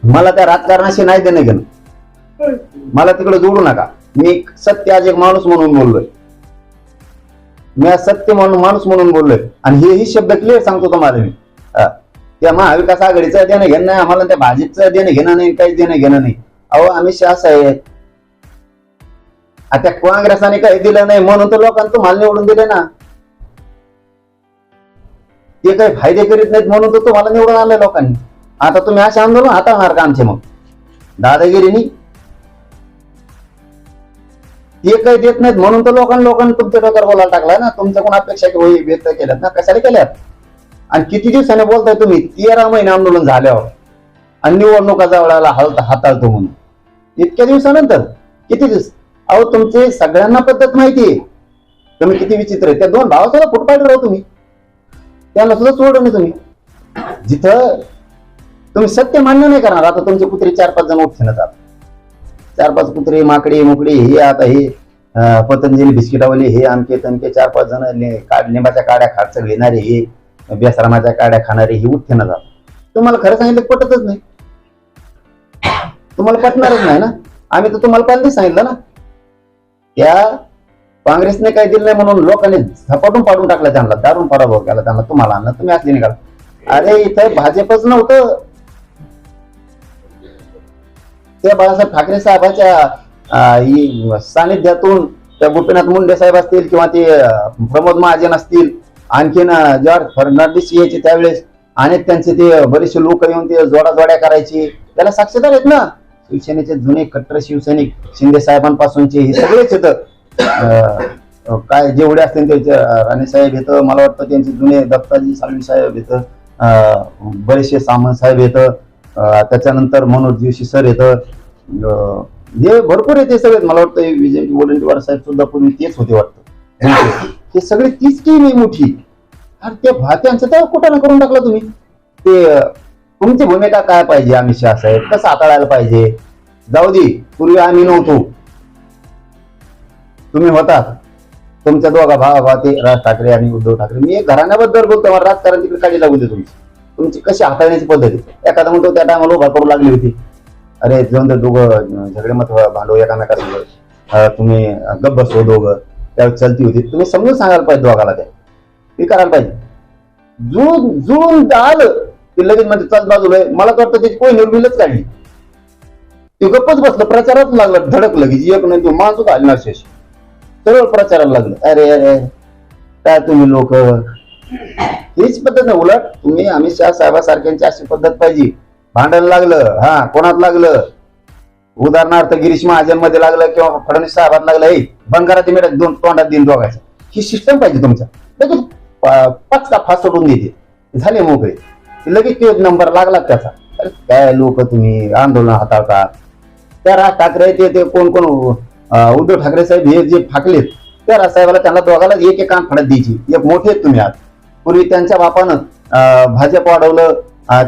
मला त्या राजकारणाशी नाही देणे घेणं, मला तिकडे जोडू नका. मी सत्य आज एक माणूस म्हणून बोललोय, मी सत्य म्हणून माणूस म्हणून बोललोय आणि हेही शब्द क्लिअर सांगतो तुम्हाला मी. त्या महाविकास आघाडीचं देणं घेणं नाही आम्हाला, त्या भाजपचं देणं घेणं नाही, काही देणं घेणं नाही. अहो आम्ही शास आहे. आता काँग्रेसाने काही दिलं नाही म्हणून तर लोकांना तुम्हाला निवडून दिले ना. ते काही फायदे करीत नाहीत म्हणून तर तुम्हाला निवडून आलंय लोकांनी. आता तुम्ही असे आंदोलन हाताळणार का आमचे? मग दादागिरीनी ते काही देत नाहीत म्हणून तर लोकांना तुमच्या डोक्यावर बोलायला टाकलाय ना. तुमच्याकडून अपेक्षा व्यक्त केल्यात ना, कशाला केल्यात? आणि किती दिवसाने बोलताय तुम्ही? 13 महिने आंदोलन झाल्यावर आणि निवडणुका जवळाला हाताळतो म्हणून. इतक्या दिवसानंतर किती दिवस? अहो तुमची सगळ्यांना पद्धत माहितीये. तुम्ही किती विचित्र आहे. त्या दोन भावाचा फुटपाथ राहू तुम्ही, त्यांना सुद्धा सोडू नये तुम्ही. जिथं तुम्ही सत्य मान्य नाही करणार. आता तुमचे कुत्रे 4-5 जण उठून जातात, 4-5 कुत्रे, माकडी मुकडी, हे आता हे पतंजली बिस्किटावाले, हे आमके तमके 4-5 जण लिंबाच्या काड्या खायचं घेणारे, हे बेसरामाच्या काड्या खाणारे, हे उठून जातात. तुम्हाला खरं सांगितलं पटतच नाही, तुम्हाला पटणारच नाही ना. आम्ही तर तुम्हाला पहिल्यांदाच सांगितलं ना, त्या काँग्रेसने काही दिलं नाही म्हणून लोकांनी झपाटून पाडून टाकला त्यांना, दारून पराभव केला त्यांना. तुम्हाला आणलं, तुम्ही असले निघाला. अरे इथं भाजपच नव्हतं. त्या बाळासाहेब ठाकरे साहेबांच्या सानिध्यातून त्या गोपीनाथ मुंडे साहेब असतील किंवा ते प्रमोद महाजन असतील, आणखीन जॉर्ज फर्नांडिस यायचे त्यावेळेस, आणि त्यांचे ते बरेचसे लोक येऊन ते जोड्या करायचे, त्याला साक्षीदार आहेत ना. शिवसेनेचे जुने कट्टर शिवसैनिक शिंदे साहेबांपासूनचे हे सगळेच येतं. काय जेवढे असतील त्याचे राणे साहेब येतं, मला वाटतं त्यांचे जुने दत्ताजी साळवी साहेब येतं, बरेचसे सामंत साहेब येतं, त्याच्यानंतर मनोज जोशी सर येतं, हे भरपूर येते सगळे. मला वाटतं विजय वडेट्टीवार साहेब सुद्धा पूर्वी तेच होते वाटतं. हे सगळे तीच टीम आहे मोठी. अरे ते त्यांचं तर कुठं करून टाकलं तुम्ही. ते तुमची भूमिका काय पाहिजे, अमित शहा साहेब कसं हाताळायला पाहिजे. जाऊ दे, पूर्वी आम्ही नव्हतो, तुम्ही होता. तुमच्या दोघा भावा ते राज ठाकरे आणि उद्धव ठाकरे. मी घराण्याबद्दल बोलतो, मला राजकारण तिकडे काढी लागू दे. तुमची कशी हाताळण्याची पद्धती. एखादा म्हणतो त्या टायमाला उभा करू लागली होती, अरे जाऊन दे दोघं झगडे मत भांडव एकामेकासोबत, तुम्ही गप्प बसव दोघं, त्यावेळेस चलती होती. तुम्ही समजून सांगायला पाहिजे दोघाला, ते करायला पाहिजे. जुळून आलं ते लगेच म्हणजे चल बाजूला. मला तर वाटतं त्याची कोणी निर्मिलच काढली, ते गप्पच बसलं, प्रचारात लागलं, धडक लगेच एक नाही तो माणूस आली ना शेष सरळ प्रचाराला लागलं. अरे अरे काय तुम्ही लोक, हीच पद्धत नाही. उलट तुम्ही अमित शहा साहेबांसारख्यांची अशी पद्धत पाहिजे. भांडण लागलं, हा कोणात लागलं, उदाहरणार्थ गिरीश महाजन मध्ये लागलं किंवा फडणवीस साहेबात लागलं, हे बंगारात मिळत दोन तोंडात दिन दोघायचं, ही सिस्टम पाहिजे तुमच्या. लगेच पाच का फास सोडून देते, झाले मोकळे. लगेच ते नंबर लागला त्याचा. अरे काय लोक तुम्ही आंदोलन हाताळतात. त्या राज ठाकरे ते कोण उद्धव ठाकरे साहेब हे जे फाकलेत, त्या राज साहेबाला त्यांना दोघाला एक एक कान फडत द्यायची. एक मोठे आहेत तुम्ही आज. पूर्वी त्यांच्या बापानं भाजप वाढवलं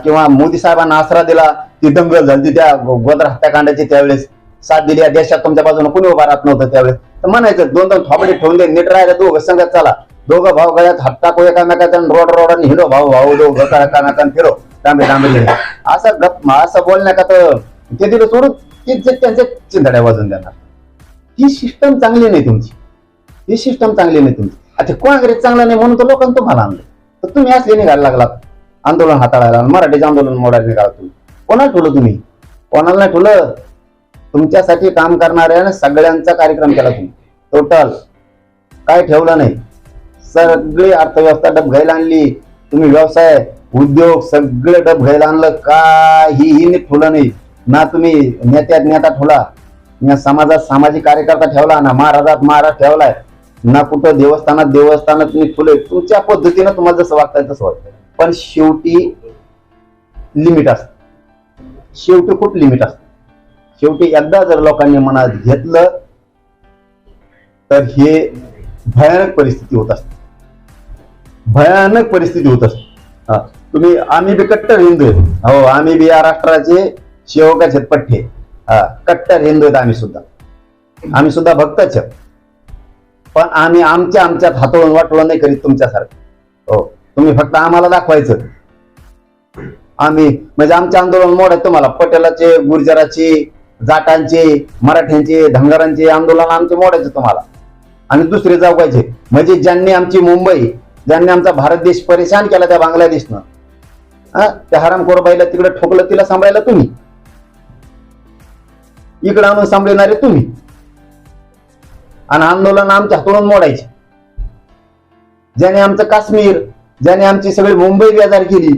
किंवा मोदी साहेबांना आसरा दिला, ती दंगल झाली त्या गोदर हत्याकांडाची, त्यावेळेस साथ दिली. या देशात तुमच्या बाजूने कोणी उभा राहत नव्हतं त्यावेळेस. तर म्हणायचं दोन थोबडे ठेवून दे, नीट राहायला दोघं संगत चला, दोघं भाऊ गळ्यात हात टाकू एकामेकाच्या, रोड आणि हिरो भाऊ दोघं कानाकान फिरो तांबे असं बोलण्या का तर ते दिलं सोडून त्यांच्या चिंधड्या वाजून देणार. ही सिस्टम चांगली नाही तुमची, ही सिस्टम चांगली नाही तुमची. आता काँग्रेस चांगला नाही म्हणून तर लोकांना तुम्हाला आणलं, तर तुम्ही असले निघायला लागलात आंदोलन हाताळायला. मराठीचं आंदोलन मोडायला निघाला तुम्ही. कोणाला ठेवलं तुम्ही? कोणाला नाही ठेवलं. तुमच्यासाठी काम करणाऱ्या सगळ्यांचा कार्यक्रम केला तुम्ही. टोटल काय ठेवलं नाही. सगळी अर्थव्यवस्था डबघायला आणली तुम्ही. व्यवसाय उद्योग सगळे डबघायला आणलं. काहीही ठेवलं नाही. ना तुम्ही नेता ठेवला, ना समाजात सामाजिक कार्यकर्ता ठेवला, ना महाराजात महाराज ठेवलाय, ना कुठं देवस्थानात तुम्ही ठेवलंय. तुमच्या पद्धतीनं तुम्हाला जसं वागताय तसं वाटतं. पण शेवटी लिमिट असतं. शेवटी खूप लिमिट असतं. शेवटी एकदा जर लोकांनी मनात घेतलं तर हे भयानक परिस्थिती होत असते. भयानक परिस्थिती होत असते. तुम्ही आम्ही बी कट्टर हिंदू आहेत. हो, आम्ही बी या राष्ट्राचे सेवकाचे पठ्ठे. कट्टर हिंदू आहेत आम्ही सुद्धा भक्तच. पण आम्ही आमच्यात हातोळून वाटोळून नाही करीत तुमच्यासारखं. हो, तुम्ही फक्त आम्हाला दाखवायचं. आम्ही म्हणजे आमचे आंदोलन मोड आहेत तुम्हाला. पटेलाचे, गुर्जराचे, जाटांचे, मराठ्यांचे, धनगरांचे आंदोलन आमचे मोडायचे तुम्हाला आणि दुसरे जागवायचे. म्हणजे ज्यांनी आमची मुंबई, ज्यांनी आमचा भारत देश परेशान केला त्या बांगलादेशनं, त्या हरामखोर बाईला तिकडे ठोकलं, तिला सांभाळायला तुम्ही. इकडे आणून सांभाळणारे तुम्ही. आणि आंदोलन आमच्या हातून मोडायचे. ज्याने आमचं काश्मीर, ज्याने आमची सगळी मुंबई बेजार केली,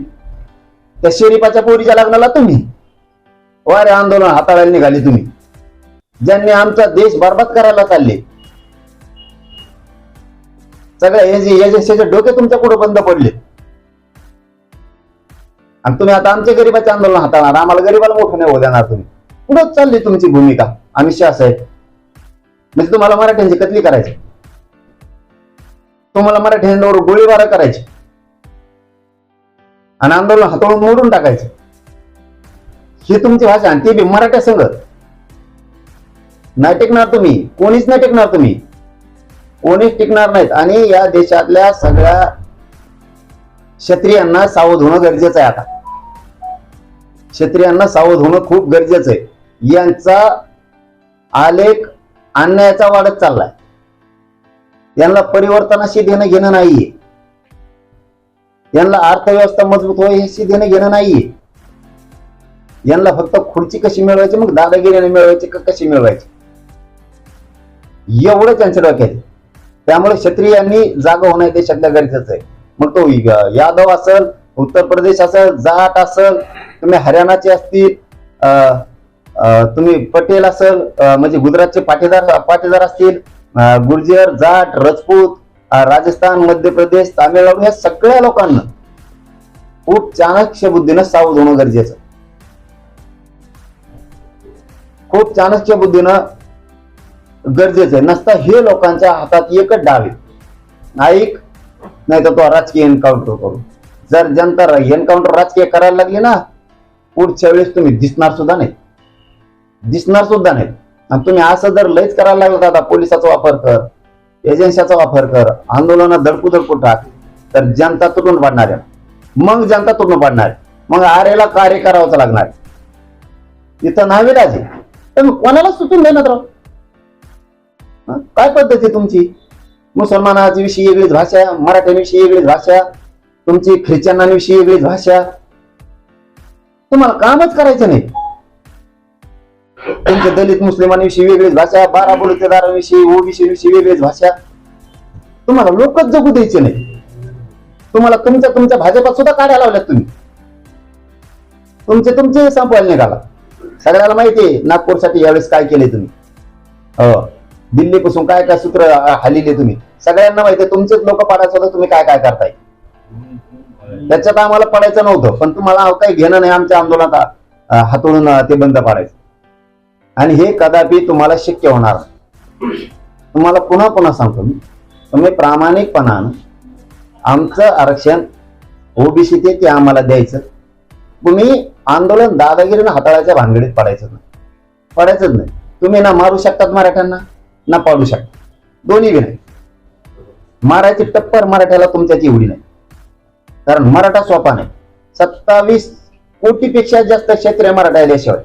त्या शरीफाच्या पोरीच्या लग्नाला तुम्ही. वारे आंदोलन हाताळायला निघाले तुम्ही. ज्यांनी आमचा देश बरबाद करायला चालले. सगळ्या हे डोके तुमच्या पुढे बंद पडले. आणि तुम्ही आता आमच्या गरीबाचे आंदोलन हाताळणार. आम्हाला गरीबाला मोठं नाही होऊ देणार तुम्ही. पुढंच चालली तुमची भूमिका अमित शहा साहेब. म्हणजे तुम्हाला मराठ्यांची कत्ली करायची, तुम्हाला मराठ्यांवर गोळीबार करायचे आणि आंदोलन हाताळून मोडून टाकायचं. ही तुमची भाषा. आणि ती बी मराठ्या संगत. नाही टिकणार तुम्ही. कोणीच नाही टिकणार तुम्ही. कोणीच टिकणार नाहीत. आणि या देशातल्या सगळ्या क्षत्रियांना सावध होणं गरजेचं आहे. आता क्षत्रियांना सावध होणं खूप गरजेचं आहे. यांचा आलेख अन्यायाचा वाढत चाललाय. यांना परिवर्तनाशी देणं घेणं नाहीये. यांना अर्थव्यवस्था मजबूत व्हायची देणं घेणं नाहीये. यांना फक्त खुर्ची कशी मिळवायची, मग दादागिरीने मिळवायची का कशी मिळवायची, एवढं त्यांच्या डोक्यात आहे. त्यामुळे क्षत्रियांनी जागा होणं देशातल्या गरजेचं आहे. मग तो यादव असेल, उत्तर प्रदेश असेल, जाट असेल, तुम्ही हरियाणाचे असतील, तुम्ही पटेल असेल, म्हणजे गुजरातचे पाटीदार असतील, गुर्जर, जाट, राजपूत, राजस्थान, मध्य प्रदेश, तामिळनाडू, या सगळ्या लोकांना खूप चाणक्य बुद्धीनं सावध होणं गरजेचं. खूप चाणक्य बुद्धीनं गरजेचं आहे. नसता हे लोकांच्या हातात एकच डाव आहे, ऐक नाही तर तो राजकीय एन्काउंटर करू. जर जनता एन्काउंटर राजकीय करायला लागली ना, पुढच्या वेळेस तुम्ही दिसणार सुद्धा नाही. आणि तुम्ही असं जर लयच करायला लागलं, आता पोलिसाचा वापर कर, एजन्सीचा वापर कर, आंदोलनात धडकू टाक, तर जनता तुटून पडणार आहे. मग आरेला कार्य करावंच लागणार. इथं नाविलाज आहे. तर कोणाला सुटून देणार राव? काय पद्धती तुमची? मुसलमानाची विषयी वेगळीच भाषा, मराठ्यांविषयी वेगळीच भाषा, तुमची ख्रिश्चनांविषयी वेगळीच भाषा. तुम्हाला कामच करायचं नाही. तुमच्या दलित मुस्लिमांविषयी वेगळीच भाषा, बारा बलुतेदारांविषयी, ओबीसी विषयी वेगळीच भाषा. तुम्हाला लोकच जगू द्यायचे नाही. तुम्हाला तुमच्या भाजपात सुद्धा काढायला लावल्यात. तुम्ही तुमचे संपवायला निघाला. सगळ्याला माहितीये नागपूरसाठी यावेळेस काय केले तुम्ही. दिल्लीपासून काय काय सूत्र हल्लीले तुम्ही. सगळ्यांना माहितीये तुमचेच लोक पाडायचं होतं, तुम्ही काय काय करताय. त्याच्यात आम्हाला पडायचं नव्हतं, पण तुम्हाला काही घेणं नाही आमच्या आंदोलनात हातोडून ते बंद पाडायचं. आणि हे कदापि तुम्हाला शक्य होणार. तुम्हाला पुन्हा सांगतो मी, तुम्ही प्रामाणिकपणानं आमचं आरक्षण ओबीसी ते आम्हाला द्यायचं. तुम्ही आंदोलन दादागिरीनं हाताळायच्या भानगडीत पडायचंच नाही. तुम्ही ना मारू शकतात मराठ्यांना, ना पाडू शकता, दोन्ही बी नाही. मारायची टप्पर मराठ्याला तुमच्याची एवढी नाही, कारण मराठा सोपा नाही. 27 कोटीपेक्षा जास्त क्षेत्रीय मराठा आहे देशावर.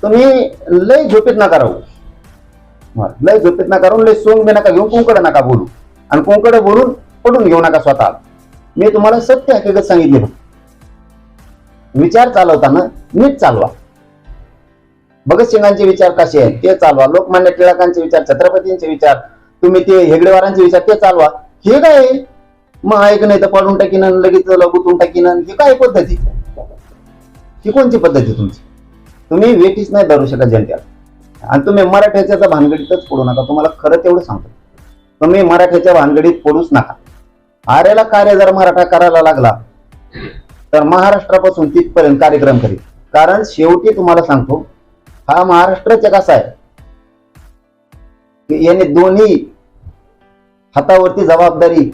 तुम्ही लय झोपेत नका राहू, लय सोंग बी नका घेऊन, कोंकडे नका बोलू, आणि कोंकडे बोलून पडून घेऊ नका स्वतः. मी तुम्हाला सत्य हकीकत सांगितली. विचार चालवताना नीट चालवा. भगतसिंगांचे विचार कसे आहेत ते चालवा. लोकमान्य टिळकांचे विचार, छत्रपतींचे विचार, तुम्ही ते हेगडेवारांचे विचार ते चालवा. हे काय मग ऐक नाही तर पडून टाकीन, लगेच गुतून टाकीन, हे काय पद्धती? ही कोणती पद्धती तुमची? तुम्ही वेटीच नाही धरू शकत जनतेला. आणि तुम्ही मराठ्याच्या भानगडीतच पडू नका. तुम्हाला खरं तेवढं सांगतो, तुम्ही मराठ्याच्या भानगडीत पडूच नका. आरेला कार्य जर मराठा करायला लागला तर महाराष्ट्रापासून तिथपर्यंत कार्यक्रम करील. कारण शेवटी तुम्हाला सांगतो, हा महाराष्ट्राचा कसा आहे की याने दोन्ही हातावरती जबाबदारी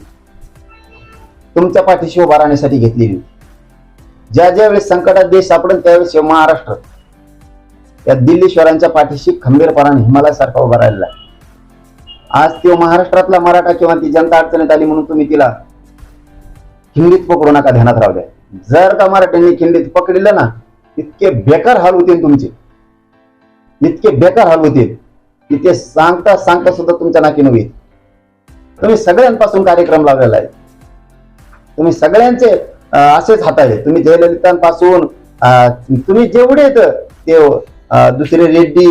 तुमच्या पाठीशी उभा राहण्यासाठी घेतलेली. ज्या वेळेस संकटात देश सापडेल त्यावेळेस महाराष्ट्र या दिल्लीश्वरांच्या पाठीशी खंबीरपणाने हिमालयासारखा उभा राहिलेला आहे. आज तो महाराष्ट्रातला मराठा किंवा ती जनता अडचणीत आली म्हणून तुम्ही तिला खिंडीत पकडू नका, ध्यानात राहू द्या. जर का मराठ्यांनी खिंडीत पकडलं ना, इतके बेकार हाल होतील तुमचे, इतके बेकार हाल होतील की ते सांगता सुद्धा तुमच्या नाकी नव्हे. तुम्ही सगळ्यांपासून कार्यक्रम लावलेला आहे. तुम्ही सगळ्यांचे असेच हाताळे. तुम्ही जयललितांपासून तुम्ही जेवढे येत ते दुसरे रेड्डी,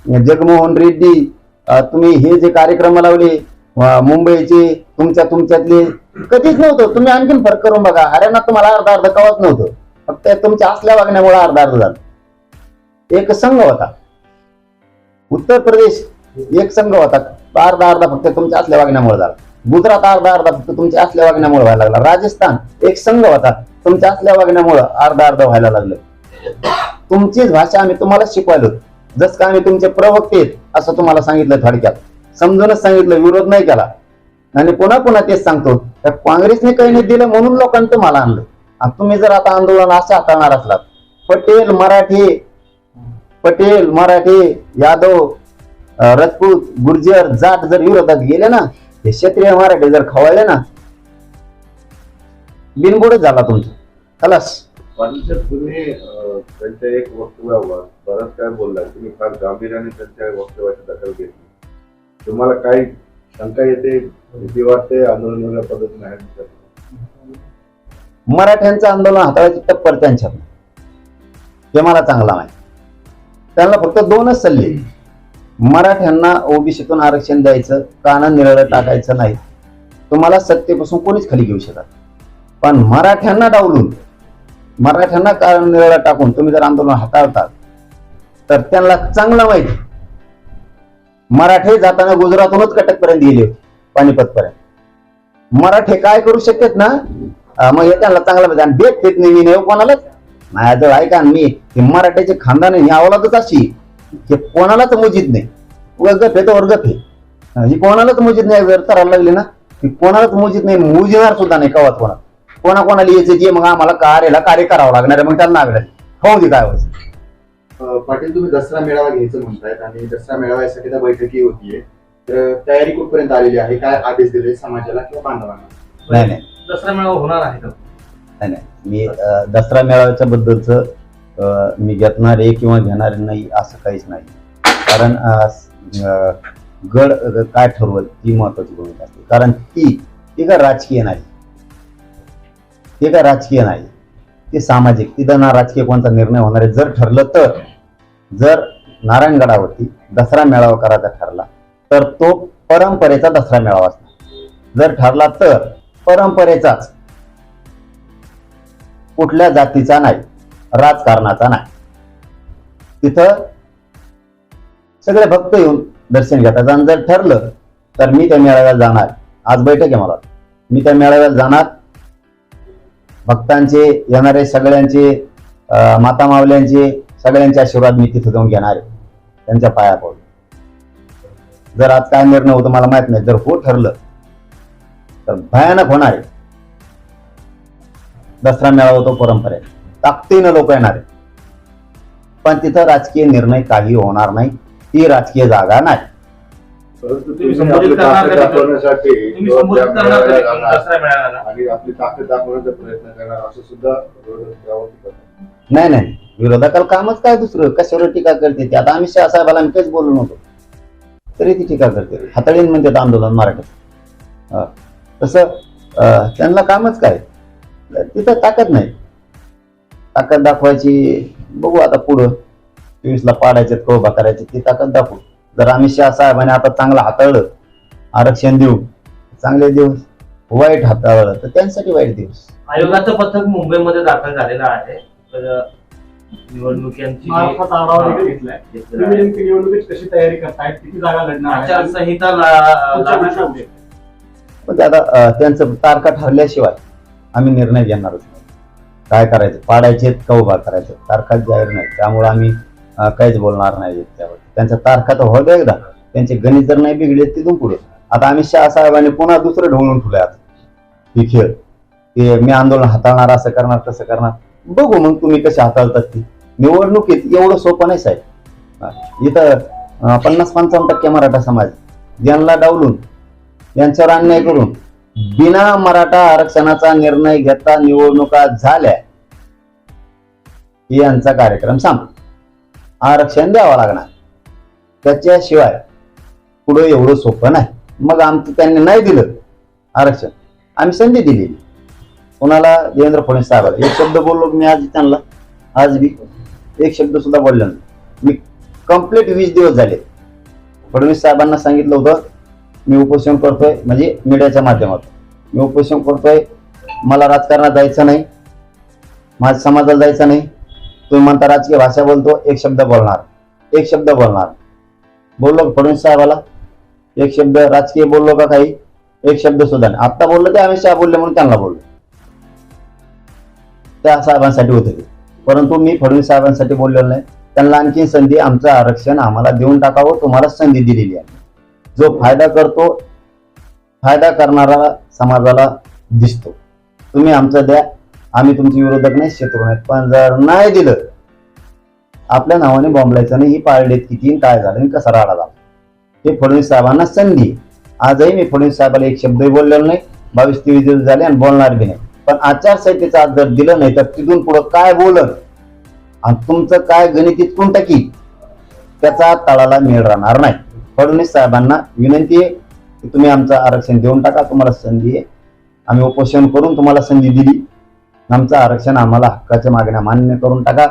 जगमोहन रेड्डी, तुम्ही हे जे कार्यक्रम लावले मुंबईचे, तुमच्यातले कधीच नव्हतं. तुम्ही आणखीन फरक करून बघा. हरियाणात तुम्हाला अर्धा कवाच नव्हतं. फक्त तुमच्या असल्या वागण्यामुळे अर्धा झालं. एक संघ होता. उत्तर प्रदेश एक संघ होता, अर्धा फक्त तुमच्या असल्या वागण्यामुळे झाला. गुजरात अर्धा फक्त तुमच्या असल्या वागण्यामुळे व्हायला लागला. राजस्थान एक संघ होता, तुमच्या असल्या वागण्यामुळे अर्धा व्हायला लागलं. तुमचीच भाषा आम्ही तुम्हाला शिकवायलो. जसं का आम्ही तुमचे प्रवक्ते आहेत असं तुम्हाला सांगितलं, थोडक्यात समजूनच सांगितलं, विरोध नाही केला. आणि पुन्हा तेच सांगतो, काँग्रेसने काही नाही दिलं म्हणून लोकांनी तुम्हाला आणलं. आणि तुम्ही जर आता आंदोलन असं हाताळणार असलात, पटेल मराठी यादव राजपूत गुर्जर जाट जर विरोधात गेले ना, हे क्षेत्रीय मराठी जर खवळले ना, बिनबुडच झाला तुमचं. खलास. पाटील साहेब, तुम्ही त्यांच्या एक वक्तव्यावर बरंच काय बोललाय, तुम्ही फार गांभीर्याने त्यांच्या वक्तव्याची दखल घेतली. तुम्हाला काही शंका येते, भीती वाटते आंदोलन वेगळ्या पद्धतीने आहे? मराठ्यांचं आंदोलन हाताळायची टप्पर त्यांच्यात हे मला चांगला माहिती. त्यांना फक्त दोनच सल्ले, मराठ्यांना ओबीसीतून आरक्षण द्यायचं, कानं निरळं टाकायचं नाही. तुम्हाला सत्तेपासून कोणीच खाली घेऊ शकत, पण मराठ्यांना डावलून, मराठ्यांना कानं निरळं टाकून तुम्ही जर आंदोलन हाताळतात तर त्यांना चांगलं माहिती, मराठे जाताना गुजरातहूनच कटकपर्यंत गेले होते, पानिपतपर्यंत. मराठे काय करू शकतात ना, मग हे त्यांना चांगलं माहिती. आणि भेट देत नाही मी कोणालाच. माझ्याजवळ ऐका, मी हे मराठ्याचे खानदान ही अवलादच अशी, हे कोणालाच मोजित नाही. गप आहे तर गप आहे, ही कोणालाच मोजित नाही. जर करायला लागली ना, ही कोणालाच मोजित नाही, मोजणार सुद्धा नाही कवाच कोणाला यायचं जे मग आम्हाला कार्य करावं लागणार आहे, मग त्यांना नागरिक होऊ दे काय व्हायचं. पाटील, तुम्ही दसरा मेळावा घ्यायचं म्हणतायत आणि दसरा मेळाव्यासाठी त्या बैठकी होतीये, तर तयारी कुठपर्यंत आलेली आहे? काय आदेश दिले समाजाला किंवा बांधवांना? नाही दसरा मेळावा होणार आहे का? नाही, मी दसरा मेळाव्याच्या बद्दलच मी घेणार आहे किंवा घेणार नाही असं काहीच नाही. कारण गड काय ठरवल ती महत्वाची भूमिका असते. कारण ती का राजकीय नाही, ते का राजकीय नाही, ते सामाजिक. तिथं ना राजकीय कोणता निर्णय होणार आहे. जर ठरलं तर, जर नारायणगडावरती दसरा मेळावा करायचा ठरला तर तो परंपरेचा दसरा मेळावा असणार. जर ठरला तर परंपरेचाच, कुठल्या जातीचा नाही, राजकारणाचा नाही. तिथं सगळे भक्त येऊन दर्शन घेतात. आणि जर ठरलं तर मी त्या मेळाव्याला जाणार. आज बैठक आहे मला, मी त्या मेळाव्याला जाणार. भक्तांचे, येणारे सगळ्यांचे, माता मावल्यांचे सगळ्यांचे आशीर्वाद मी तिथे जाऊन घेणार आहे, त्यांच्या पाया पडून. जर आज काय निर्णय होतो मला माहित नाही. जर हो ठरलं तर भयानक होणार आहे. दसरा मेळावा तो परंपरेत ताकदीनं लोक येणार आहे, पण तिथं राजकीय निर्णय काही होणार नाही. ती राजकीय जागा नाही. परंतु तुम्ही तुम्ही आपली संबोधित करणार ताकद का? दाखवण्यासाठी तुम्ही संबोधित त्या करणार मेळाव्याला का जाणार दसरा मेळाव्याला? आणि आपली ताकद दाखवण्याचा प्रयत्न करणार असं सुद्धा विरोधक यावरती करतात. नाही, विरोधकाला कामच काय दुसरं, कशावर टीका करते ते. आता अमित शहा साहेबाला मी काहीच बोललो नव्हतो, तरी ती टीका करते. हाताळीन म्हणतात आंदोलन मराठीत. तसं त्यांना कामच काय, तिथं ताकद नाही. ताकद दाखवायची बघू आता पुढं 24ला पाडायचे, कोबा करायचे, ती ताकद दाखवू. जर अमित शहा साहेबांनी आता चांगलं हाताळलं, आरक्षण देऊ, चांगले दिवस. वाईट हाताळलं तर त्यांच्यासाठी वाईट दिवस. आयोगाचं पथक मुंबईमध्ये दाखल झालेलं आहे. तर निवडणुकांची मार्फत आढावा देखील घेतलाय. तुम्ही नेमकी निवडणुकीची कशी तयारी करताय, किती जागा लढणार आहे? आचारसंहिता तुमच्या लागू भाषणामध्ये. पण ते आता त्यांचं तारखा ठरल्याशिवाय आम्ही निर्णय घेणारच नाही. काय करायचं, पाडायचे का उभा करायचं, तारखा जाहीर नाही. त्यामुळे आम्ही काहीच बोलणार नाही त्यावर. त्यांच्या तारखा तर होत्या एकदा, त्यांचे गणित जर नाही बिघडले तिथून पुढे. आता अमित शहा साहेबांनी पुन्हा दुसरं ढवळून ठेवलंय आता ही खेळ, की मी आंदोलन हाताळणार, असं करणार तसं करणार. बघू मग तुम्ही कसे हाताळतात ती. निवडणुकीत एवढं सोपं नाही साहेब. इथं 50-55% मराठा समाज, ज्यांना डावलून, यांच्यावर अन्याय करून, बिना मराठा आरक्षणाचा निर्णय घेता निवडणुका झाल्या, यांचा कार्यक्रम संपला. आरक्षण द्यावं लागणार, त्याच्याशिवाय पुढे एवढं सोपं नाही. मग आमचं त्यांनी नाही दिलं आरक्षण, आम्ही संधी दिली कोणाला, देवेंद्र फडणवीस साहेबांना. एक शब्द बोललो मी आज त्यांना, आज बी एक शब्द सुद्धा बोललो नाही मी. कंप्लीट 20 दिवस झाले फडणवीस साहेबांना सांगितलं होतं मी उपोषण करतोय, म्हणजे मीडियाच्या माध्यमातून मी उपोषण करतोय, मला राजकारणात जायचं नाही, माझ्या समाजाला जायचं नाही. तुम्ही म्हणता राजकीय भाषा बोलतो, एक शब्द बोलणार. बोललो फडणवीस साहेबाला एक शब्द राजकीय बोललो का काही, एक शब्द सुद्धा नाही. आता बोललो ते अमित शहा बोलले म्हणून त्यांना बोललो, त्या साहेबांसाठी होते ते. परंतु मी फडणवीस साहेबांसाठी बोललेलो नाही. त्यांना आणखी संधी, आमचं आरक्षण आम्हाला देऊन टाकावं, तुम्हाला संधी दिलेली आहे. जो फायदा करतो, फायदा करणारा समाजाला दिसतो. तुम्ही आमचं द्या, आम्ही तुमचे विरोधक नाही, शत्रू नाहीत. पण जर नाही दिलं, आपल्या नावाने बॉम्बलायचं नाही. ही पाळलेत किती, काय झालं, कसा राडा झाला. हे फडणवीस साहेबांना संधी. आजही मी फडणवीस साहेबाला एक शब्दही बोललेलो नाही. 22-23 दिवस झाले आणि बोलणार बी नाही. पण आचारसंहितेचं आज जर दिलं नाही तर तिथून पुढं काय बोलन आणि तुमचं काय गणित इतकून टाकी त्याचा तळाला मेळ राहणार नाही. फडणवीस साहेबांना विनंती आहे की तुम्ही आमचं आरक्षण देऊन टाका. तुम्हाला संधी आहे, आम्ही उपोषण करून तुम्हाला संधी दिली. आमचं आरक्षण, आम्हाला हक्काच्या मागण्या मान्य करून टाका.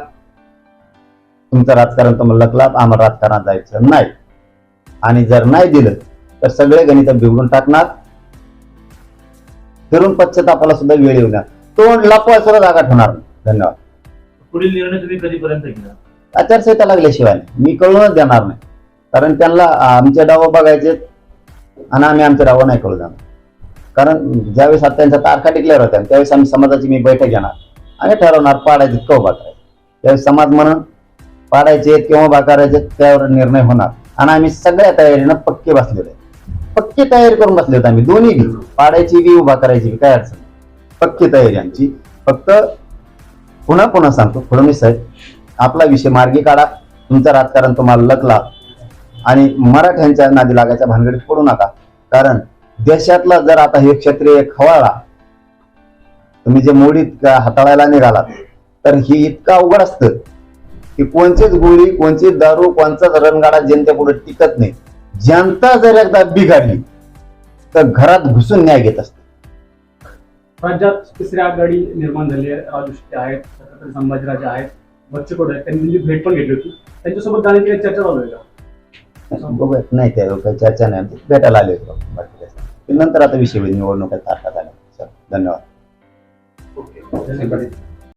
तुमचं राजकारण तुम्हाला लकलात, आम्हाला राजकारणात जायचं नाही. आणि जर नाही दिलं तर सगळे गणित बिघडून टाकणार. फिरून पश्चातापाला सुद्धा वेळ येऊ द्या. तोंड लपवाय सुद्धा जागा ठेवणार नाही. धन्यवाद. पुढील निर्णय तुम्ही कधीपर्यंत घेणार? आचारसंहिता लागल्याशिवाय मी कळूनच देणार नाही. कारण त्यांना आमचे डाव बघायचे आणि आम्ही आमचे डाव नाही कळू देणार. कारण ज्यावेळेस आता त्यांच्या तारखा डिक्लेअर होत्या त्यावेळेस आम्ही समाजाची मी बैठक घेणार आणि ठरवणार पाडायचे किंवा उभा करायचे. त्यावेळेस समाज म्हणून पाडायचे किंवा उभा करायचे त्यावर निर्णय होणार. आणि आम्ही सगळ्या तयारीनं पक्के बसलेलो आहे. पक्की तयारी करून बसले होते आम्ही, दोन्ही बी, पाडायची बी उभा करायची बी, काय अडचण नाही. पक्की तयारी आमची. फक्त पुन्हा सांगतो, फडणवीस साहेब आपला विषय मार्गी काढा. तुमचं राजकारण तुम्हाला लकला आणि मराठ्यांच्या नादी लागायच्या भानगडीत पडू नका. कारण देशातला जर आता हे क्षत्रिय खवाळला, तुम्ही जे मोडीत हाताळायला निघालात, तर हे इतकं अवघड असतं की कोणचीच गोळी, कोणचीच दारू, कोणचाच रणगाडा जनतेपुढे टिकत नाही. जनता जर एकदा बिघडली तर घरात घुसून न्याय घेत असते. राज्यात तिसरी आघाडी निर्माण झाली आहे. राजू शेट्टी आहेत, छत्रपती संभाजीराजे आहेत, बच्चू कडू आहेत. त्यांनी भेट पण घेतली होती. त्यांच्यासोबत जाण्याची काही चर्चा चालू आहे का? बघत नाही, त्या काही चर्चा नाही. आमची भेटायला आले होते बाकी नंतर आता विषय निवडणुका तारखा झाल्या. धन्यवाद. ओके.